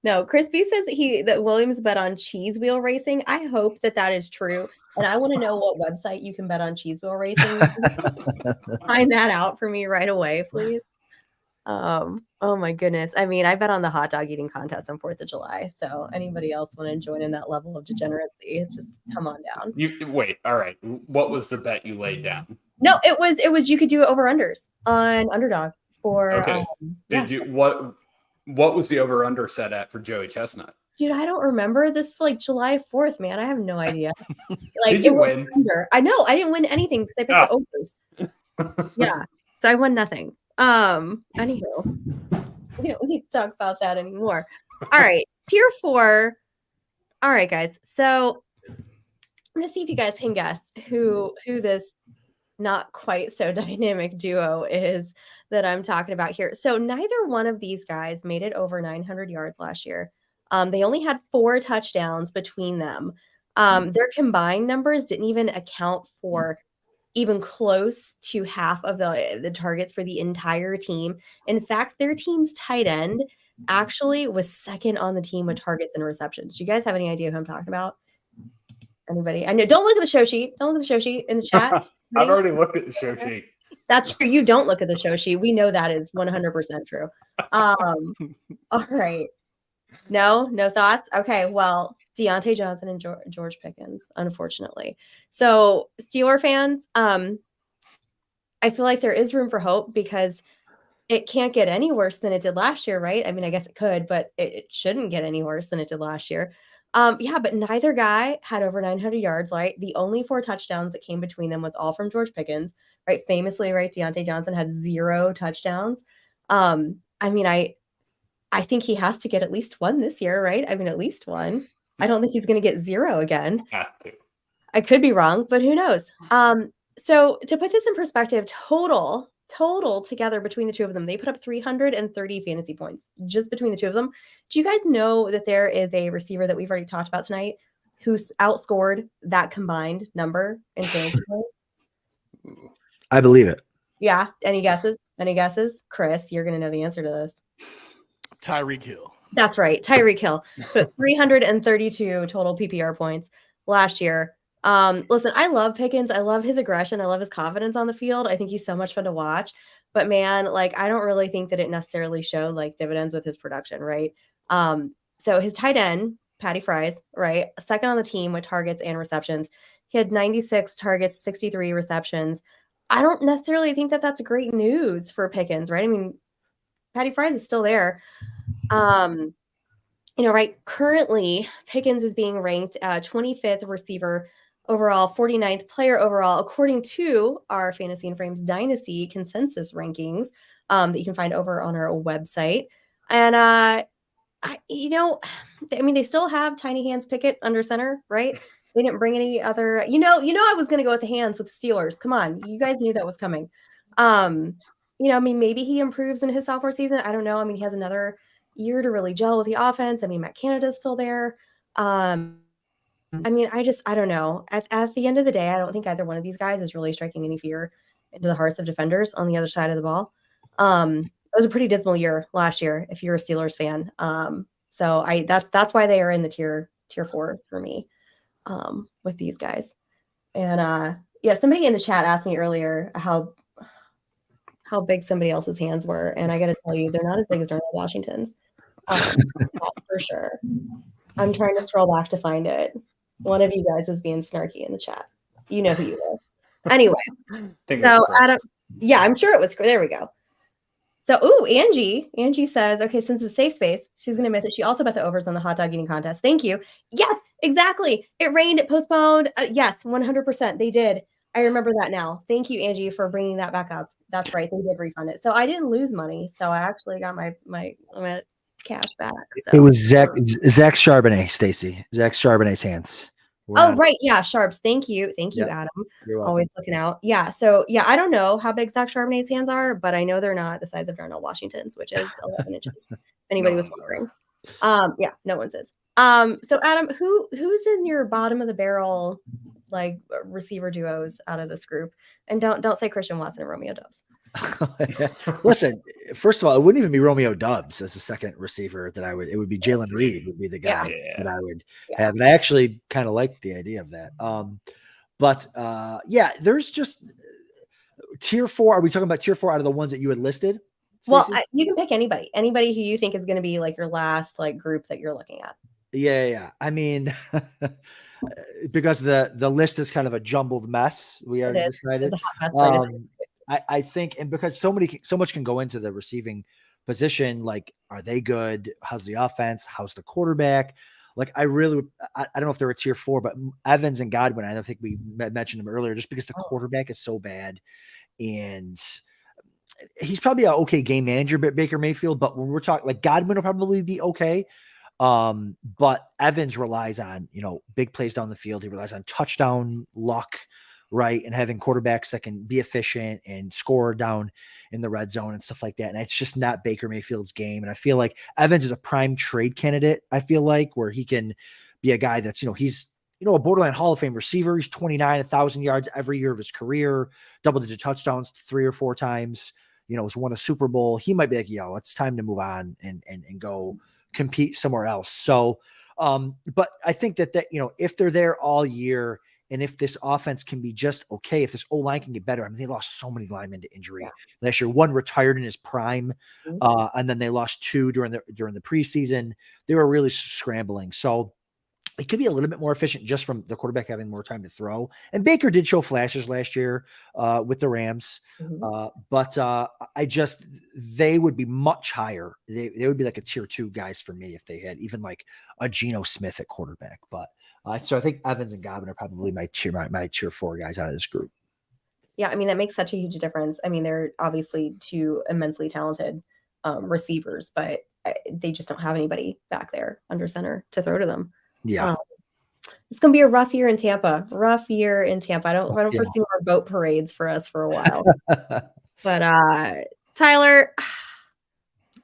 No. Crispy says that Williams bet on cheese wheel racing. I hope that is true. And I want to know what website you can bet on cheese wheel racing. Find that out for me right away, please. Oh my goodness. I mean, I bet on the hot dog eating contest on 4th of July. So anybody else want to join in that level of degeneracy, just come on down. Wait. All right. What was the bet you laid down? No, it was you could do over unders on Underdog for okay. Did you what was the over under set at for Joey Chestnut? Dude, I don't remember this like July 4th, man. I have no idea. Did you win? I know I didn't win anything because I picked the overs. Yeah. So I won nothing. Anywho, we don't need to talk about that anymore. All right, tier 4. All right, guys. So I'm gonna see if you guys can guess who this not quite so dynamic duo is that I'm talking about here. So neither one of these guys made it over 900 yards last year. They only had 4 touchdowns between them. Their combined numbers didn't even account for even close to half of the targets for the entire team. In fact, their team's tight end actually was second on the team with targets and receptions. Do you guys have any idea who I'm talking about? Anybody? I know. Don't look at the show sheet. Don't look at the show sheet in the chat. I've already looked at the show sheet. That's true. You don't look at the show sheet. We know that is 100% true. All right. No thoughts? Okay. Well, Deontay Johnson and George Pickens, unfortunately. So Steeler fans, I feel like there is room for hope because it can't get any worse than it did last year, right? I mean, I guess it could, but it shouldn't get any worse than it did last year. Yeah, but neither guy had over 900 yards, right? The only 4 touchdowns that came between them was all from George Pickens, right? Famously, right? Deontay Johnson had 0 touchdowns. I mean, I think he has to get at least 1 this year, right? I mean, at least 1. I don't think he's going to get 0 again. Has to. I could be wrong, but who knows? So to put this in perspective, total together between the two of them, they put up 330 fantasy points just between the two of them. Do you guys know that there is a receiver that we've already talked about tonight who's outscored that combined number in fantasy points? I believe it. Yeah. Any guesses? Chris, you're going to know the answer to this. Tyreek Hill. That's right. Tyreek Hill put 332 total PPR points last year. Listen, I love Pickens. I love his aggression. I love his confidence on the field. I think he's so much fun to watch. But man, like, I don't really think that it necessarily showed like dividends with his production, right? So his tight end, Patty Fries, right? Second on the team with targets and receptions. He had 96 targets, 63 receptions. I don't necessarily think that that's great news for Pickens, right? I mean, Patty Fries is still there. Right? Currently, Pickens is being ranked 25th receiver overall, 49th player overall, according to our Fantasy and Frames Dynasty consensus rankings that you can find over on our website. And, they still have Tiny Hands Pickett under center, right? They didn't bring any other, I was going to go with the hands with the Steelers. Come on. You guys knew that was coming. Maybe he improves in his sophomore season. I don't know. I mean, he has another year to really gel with the offense. I mean, Matt Canada's still there. I don't know. At the end of the day, I don't think either one of these guys is really striking any fear into the hearts of defenders on the other side of the ball. It was a pretty dismal year last year if you're a Steelers fan. So that's why they are in the tier 4 for me with these guys. And somebody in the chat asked me earlier how big somebody else's hands were, and I got to tell you, they're not as big as Darnell Washington's. For sure. I'm trying to scroll back to find it. One of you guys was being snarky in the chat. You know who you were. Anyway, so Adam, I'm sure it was. There we go. So, Angie says, okay, since it's safe space, she's going to admit that she also bet the overs on the hot dog eating contest. Thank you. Yeah, exactly. It rained, it postponed. Yes, 100%. They did. I remember that now. Thank you, Angie, for bringing that back up. That's right. They did refund it. So I didn't lose money. So I actually got my cash back. So. It was Zach Charbonnet, Stacy. Zach Charbonnet's hands. Right. Yeah. Sharps. Thank you. Thank you, Adam. Always looking out. Yeah. So, I don't know how big Zach Charbonnet's hands are, but I know they're not the size of Darnell Washington's, which is 11 inches. If anybody was wondering. No one says. So, Adam, who's in your bottom of the barrel, like receiver duos out of this group? And don't say Christian Watson and Romeo Doubs. Listen, first of all, it wouldn't even be Romeo Doubs as the second receiver that it would be Jalen Reed would be the guy that I would have. And I actually kind of like the idea of that. There's just tier 4. Are we talking about tier 4 out of the ones that you had listed? Well, you can pick anybody who you think is going to be like your last like group that you're looking at. Yeah. I mean, because the list is kind of a jumbled mess. We already decided. I think, and because so much can go into the receiving position, like, are they good? How's the offense? How's the quarterback? Like, I don't know if they're a tier 4, but Evans and Godwin, I don't think we mentioned them earlier, just because the quarterback is so bad. And he's probably an okay game manager, but Baker Mayfield, but when we're talking like Godwin will probably be okay. But Evans relies on, big plays down the field. He relies on touchdown luck, right? And having quarterbacks that can be efficient and score down in the red zone and stuff like that. And it's just not Baker Mayfield's game. And I feel like Evans is a prime trade candidate, I feel like, where he can be a guy that's, he's, a borderline Hall of Fame receiver. He's 29, 1,000 yards every year of his career, double-digit touchdowns 3 or 4 times, has won a Super Bowl. He might be like, it's time to move on and go compete somewhere else. So, but I think that, if they're there all year and if this offense can be just okay, if this O-line can get better, I mean, they lost so many linemen to injury last year. One retired in his prime, and then they lost 2 during the preseason. They were really scrambling. So, it could be a little bit more efficient just from the quarterback having more time to throw. And Baker did show flashes last year with the Rams. But they would be much higher. They would be like a tier 2 guys for me if they had even like a Geno Smith at quarterback. But so I think Evans and Godwin are probably my tier 4 guys out of this group. Yeah, I mean, that makes such a huge difference. I mean, they're obviously 2 immensely talented receivers, but they just don't have anybody back there under center to throw to them. Yeah. It's going to be a rough year in Tampa. I don't foresee more boat parades for us for a while. But Tyler,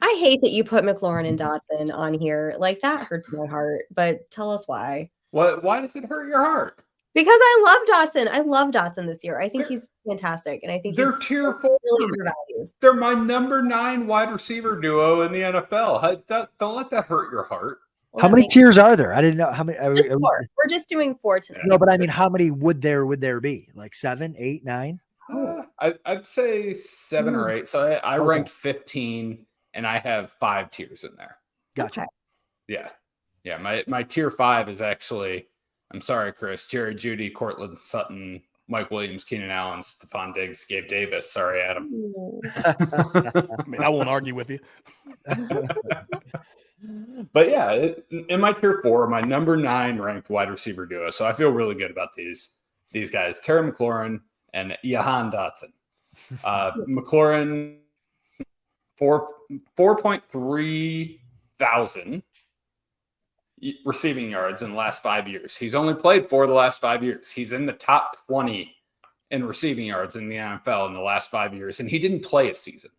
I hate that you put McLaurin and Dotson on here. Like, that hurts my heart, but tell us why. Why does it hurt your heart? Because I love Dotson. I love Dotson this year. I think he's fantastic. And I think they're tier 4. Really undervalued. They're my number 9 wide receiver duo in the NFL. Don't let that hurt your heart. Well, how many tiers are there? I didn't know how many. Just 4. We're just doing 4 tonight. No, but I mean, how many would there be? Like 7, 8, 9? I'd say 7 or 8. So I ranked 15, and I have 5 tiers in there. Gotcha. Okay. Yeah. My tier 5 is actually, I'm sorry, Chris, Jerry Jeudy, Cortland Sutton, Mike Williams, Keenan Allen, Stephon Diggs, Gabe Davis. Sorry, Adam. I mean, I won't argue with you. But yeah, in my tier 4, my number 9 ranked wide receiver duo. So I feel really good about these guys, Terry McLaurin and Jahan Dotson. McLaurin, 4.3 thousand receiving yards in the last 5 years. He's only played 4 of the last 5 years. He's in the top 20 in receiving yards in the NFL in the last 5 years, and he didn't play a season.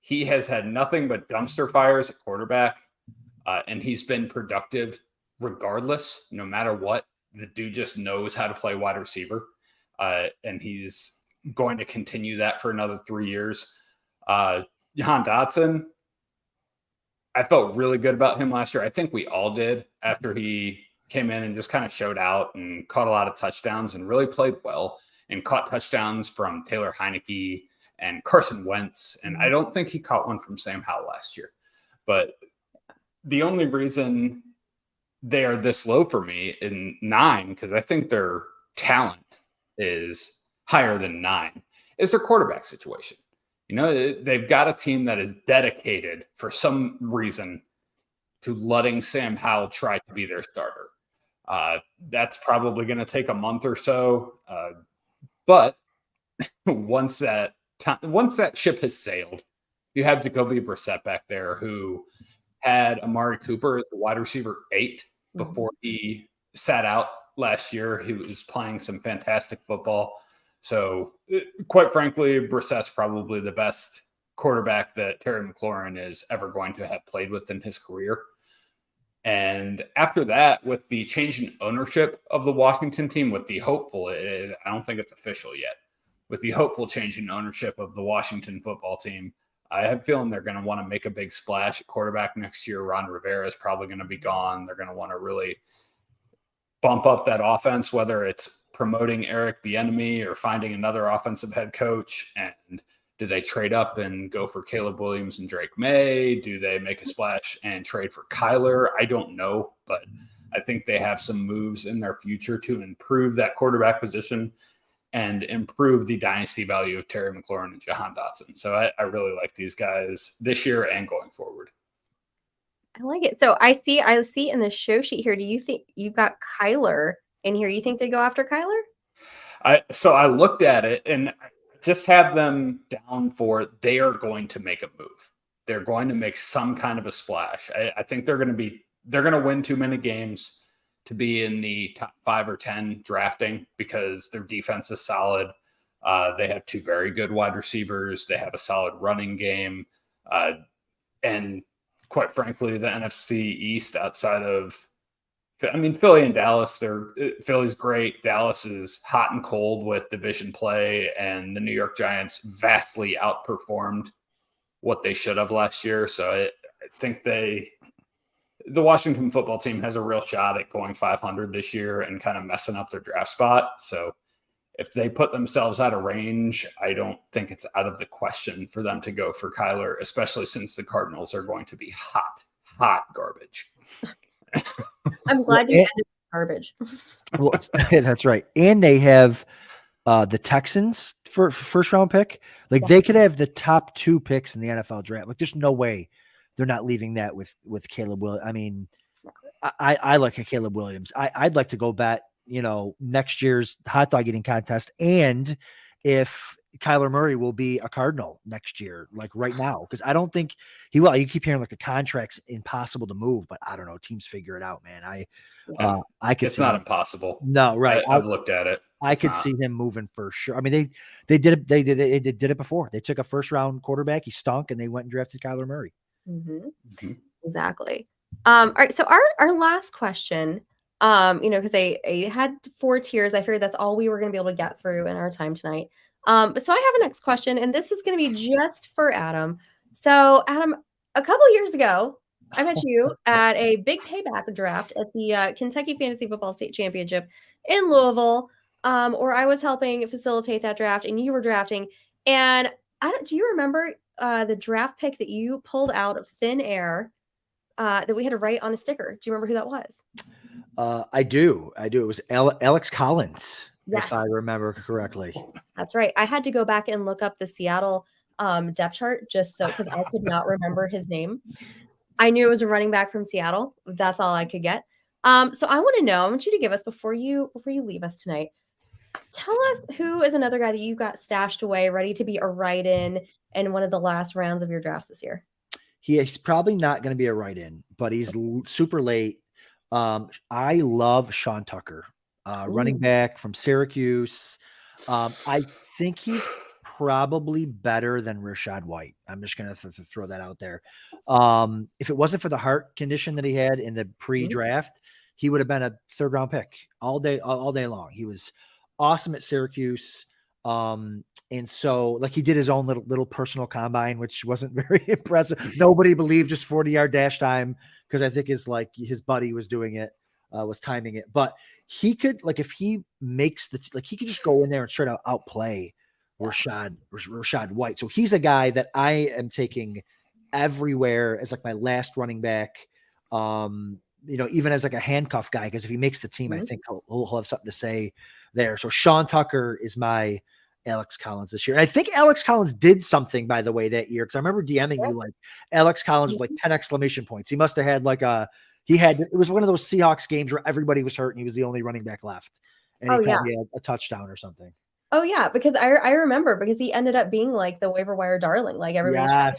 He has had nothing but dumpster fires at quarterback, and he's been productive regardless, no matter what. The dude just knows how to play wide receiver, and he's going to continue that for another 3 years. Jahan Dotson, I felt really good about him last year. I think we all did after he came in and just kind of showed out and caught a lot of touchdowns and really played well and caught touchdowns from Taylor Heineke and Carson Wentz. And I don't think he caught one from Sam Howell last year. But the only reason they are this low for me in 9, because I think their talent is higher than 9, is their quarterback situation. They've got a team that is dedicated for some reason to letting Sam Howell try to be their starter. That's probably going to take a month or so. But once that ship has sailed, you have Jacoby Brissett back there, who had Amari Cooper as the wide receiver 8 before he sat out last year. He was playing some fantastic football. So, quite frankly, Brissett's probably the best quarterback that Terry McLaurin is ever going to have played with in his career. And after that, with the change in ownership of the Washington team, with the hopeful, I don't think it's official yet, with the hopeful change in ownership of the Washington football team, I have a feeling they're going to want to make a big splash at quarterback next year. Ron Rivera is probably going to be gone. They're going to want to really bump up that offense, whether it's promoting Eric Bieniemy or finding another offensive head coach. And do they trade up and go for Caleb Williams and Drake May? Do they make a splash and trade for Kyler? I don't know, but I think they have some moves in their future to improve that quarterback position and improve the dynasty value of Terry McLaurin and Jahan Dotson. So I really like these guys this year and going forward. I like it. So I see in the show sheet here, do you think you've got Kyler in here? You think they go after Kyler? I looked at it and just have them down for they are going to make a move. They're going to make some kind of a splash. I think they're going to win too many games to be in the top 5 or 10 drafting because their defense is solid. They have 2 very good wide receivers. They have a solid running game. And quite frankly, the NFC East outside of, Philly and Dallas, Philly's great. Dallas is hot and cold with division play, and the New York Giants vastly outperformed what they should have last year. So I think the Washington football team has a real shot at going 500 this year and kind of messing up their draft spot. So if they put themselves out of range, I don't think it's out of the question for them to go for Kyler, especially since the Cardinals are going to be hot garbage. I'm glad you ended with garbage. Well, that's right. And they have the Texans for first round pick. Like they could have the top 2 picks in the NFL draft. Like there's no way they're not leaving that with Caleb Williams. I mean, I like a Caleb Williams. I'd like to go bet, next year's hot dog eating contest. And if Kyler Murray will be a Cardinal next year, like right now, because I don't think he will. You keep hearing like the contract's impossible to move, but I don't know. Teams figure it out, man. I could. It's not impossible. No, right. I've looked at it. I could see him moving for sure. I mean, they did it. They did it before. They took a first round quarterback. He stunk, and they went and drafted Kyler Murray. Mm-hmm. Exactly. All right. So our last question, because they had 4 tiers. I figured that's all we were going to be able to get through in our time tonight. So I have a next question, and this is going to be just for Adam. So Adam, a couple years ago, I met you at a big payback draft at the Kentucky Fantasy Football State Championship in Louisville, where I was helping facilitate that draft, and you were drafting. And do you remember the draft pick that you pulled out of thin air that we had to write on a sticker? Do you remember who that was? I do. It was Alex Collins. Yes. If I remember correctly. That's right. I had to go back and look up the Seattle depth chart because I could not remember his name. I knew it was a running back from Seattle. That's all I could get. So I want you to give us before you leave us tonight. Tell us who is another guy that you got stashed away, ready to be a write-in in one of the last rounds of your drafts this year. He's probably not going to be a write-in, but he's super late. I love Sean Tucker. Running back from Syracuse. I think he's probably better than Rachaad White. I'm just going to throw that out there. If it wasn't for the heart condition that he had in the pre-draft, he would have been a 3rd round pick all day long. He was awesome at Syracuse. And so like he did his own little personal combine, which wasn't very impressive. Nobody believed just 40-yard dash time because I think his buddy was doing it. Was timing it, but he could if he makes he could just go in there and straight out outplay Rachaad White. So he's a guy that I am taking everywhere as my last running back. Even as a handcuff guy, because if he makes the team, I think he'll have something to say there. So Sean Tucker is my Alex Collins this year. And I think Alex Collins did something, by the way, that year, because I remember DMing you Alex Collins with 10 exclamation points. He must have had it was one of those Seahawks games where everybody was hurt and he was the only running back left. And he probably had a touchdown or something. Oh yeah. Because I remember because he ended up being the waiver wire darling. Everybody trying to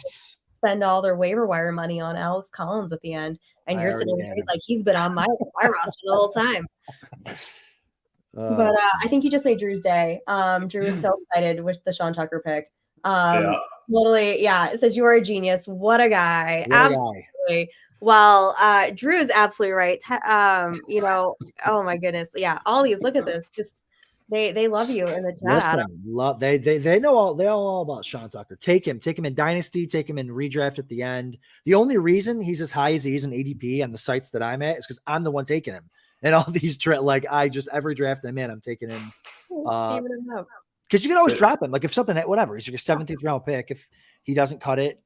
spend all their waiver wire money on Alex Collins at the end. And you're sitting there, he's been on my roster the whole time. But I think you just made Drew's day. Drew is so excited with the Sean Tucker pick. Totally. Yeah. It says you are a genius. What a guy. Absolutely. Well, Drew is absolutely right. Oh my goodness. Yeah. All these, look at this. Just they love you in the chat. They know all about Sean Tucker. Take him in Dynasty, take him in redraft at the end. The only reason he's as high as he is in ADP on the sites that I'm at is because I'm the one taking him. And all these every draft I'm in, I'm taking him. Because you can always drop him. If something, whatever, he's a 17th round pick. If he doesn't cut it,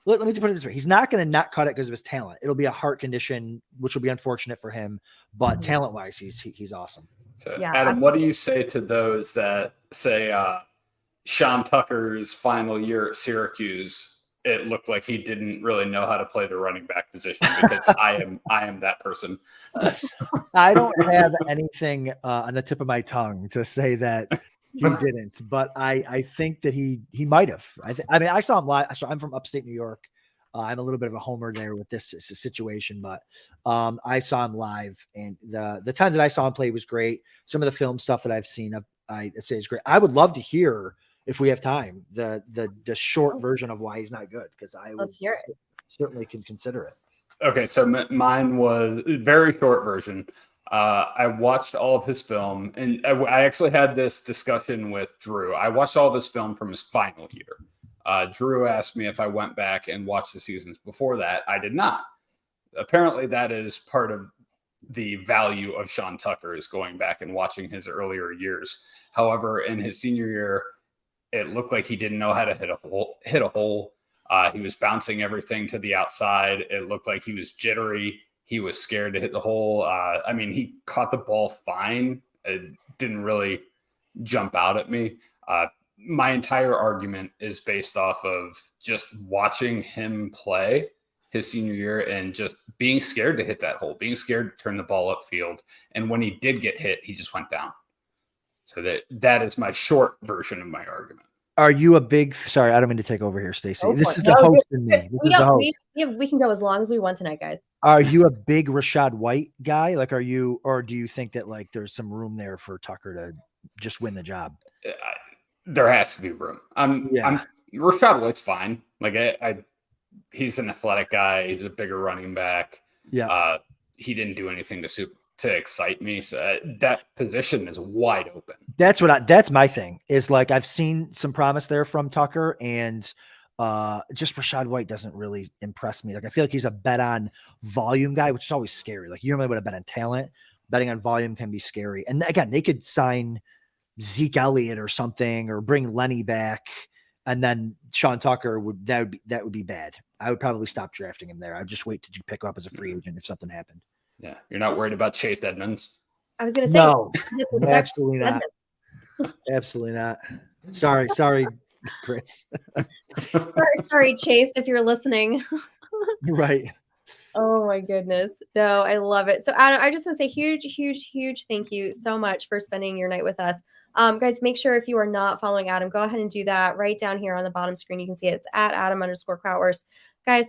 let me just put it this way. He's not going to not cut it because of his talent. It'll be a heart condition, which will be unfortunate for him. But talent-wise, he's awesome. So, yeah, Adam, what do you say to those that say Sean Tucker's final year at Syracuse, it looked like he didn't really know how to play the running back position? Because I am that person. I don't have anything on the tip of my tongue to say that he didn't, but I think that he might have. I saw him live. So I'm from upstate New York. I'm a little bit of a homer there with this situation, but I saw him live, and the times that I saw him play was great. Some of the film stuff that I've seen, I say is great. I would love to hear, if we have time, the short version of why he's not good, because I would certainly can consider it. Okay, so mine was a very short version. I watched all of his film, and I actually had this discussion with Drew. I watched all of his film from his final year. Drew asked me if I went back and watched the seasons before that. I did not. Apparently, that is part of the value of Sean Tucker, is going back and watching his earlier years. However, in his senior year, it looked like he didn't know how to hit a hole. He was bouncing everything to the outside. It looked like he was jittery. He was scared to hit the hole. I mean, he caught the ball fine. It didn't really jump out at me. My entire argument is based off of just watching him play his senior year and just being scared to hit that hole, being scared to turn the ball upfield. And when he did get hit, he just went down. So that is my short version of my argument. Are you a big? Sorry, I don't mean to take over here, Stacy. This is the host in me. We can go as long as we want tonight, guys. Are you a big Rachaad White guy? Like, are you, or do you think that like there's some room there for Tucker to just win the job? There has to be room. Rachaad White's fine. Like he's an athletic guy. He's a bigger running back. Yeah. He didn't do anything to excite me. So that position is wide open. That's my thing, is like, I've seen some promise there from Tucker, and just Rachaad White doesn't really impress me. Like, I feel like he's a bet on volume guy, which is always scary. Like, you normally would have bet on talent. Betting on volume can be scary. And again, they could sign Zeke Elliott or something, or bring Lenny back, and then Sean Tucker that would be bad. I would probably stop drafting him there. I'd just wait to pick him up as a free agent if something happened. Yeah, you're not worried about Chase Edmonds? I was going to say no, absolutely not. Absolutely not. Sorry, Chris. sorry, Chase, if you're listening. Right. Oh my goodness. No, I love it. So Adam, I just want to say huge thank you so much for spending your night with us. Guys, make sure if you are not following Adam, go ahead and do that right down here on the bottom screen. You can see it's at Adam_Krutwurst. Guys,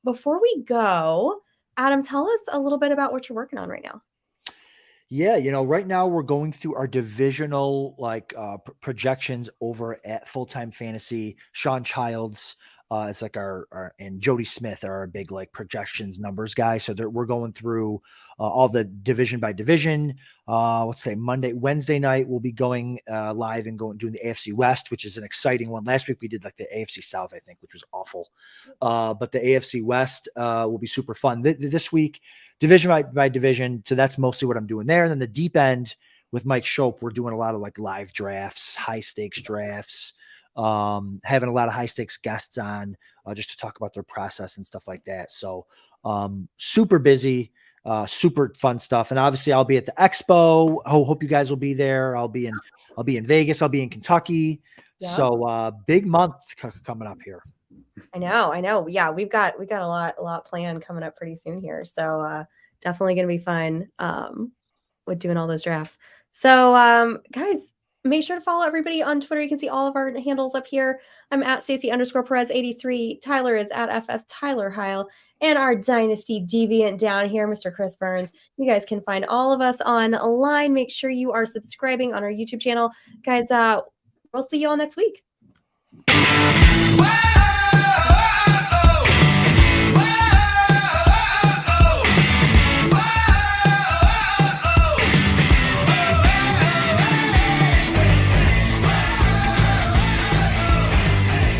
before we go, Adam, tell us a little bit about what you're working on right now. Yeah, right now we're going through our divisional projections over at Full-Time Fantasy. Sean Childs is like our and Jody Smith are our big projections numbers guy. So we're going through all the division by division. Let's say Wednesday night we'll be going live and doing the AFC West, which is an exciting one. Last week we did the AFC South, I think, which was awful. But the AFC West will be super fun this week, division by division. So that's mostly what I'm doing there. And then the deep end with Mike Shope, we're doing a lot of live drafts, high stakes drafts. Having a lot of high stakes guests on just to talk about their process and stuff like that. So super busy, super fun stuff. And obviously I'll be at the expo. Hope you guys will be there. I'll be in Vegas. I'll be in Kentucky. Yeah. So big month coming up here. I know. Yeah, we've got a lot planned coming up pretty soon here. So definitely going to be fun with doing all those drafts. So guys, make sure to follow everybody on Twitter. You can see all of our handles up here. I'm at Stacy_Perez83. Tyler is at FF Tyler Heil. And our Dynasty Deviant down here, Mr. Chris Burns. You guys can find all of us online. Make sure you are subscribing on our YouTube channel. Guys, we'll see you all next week.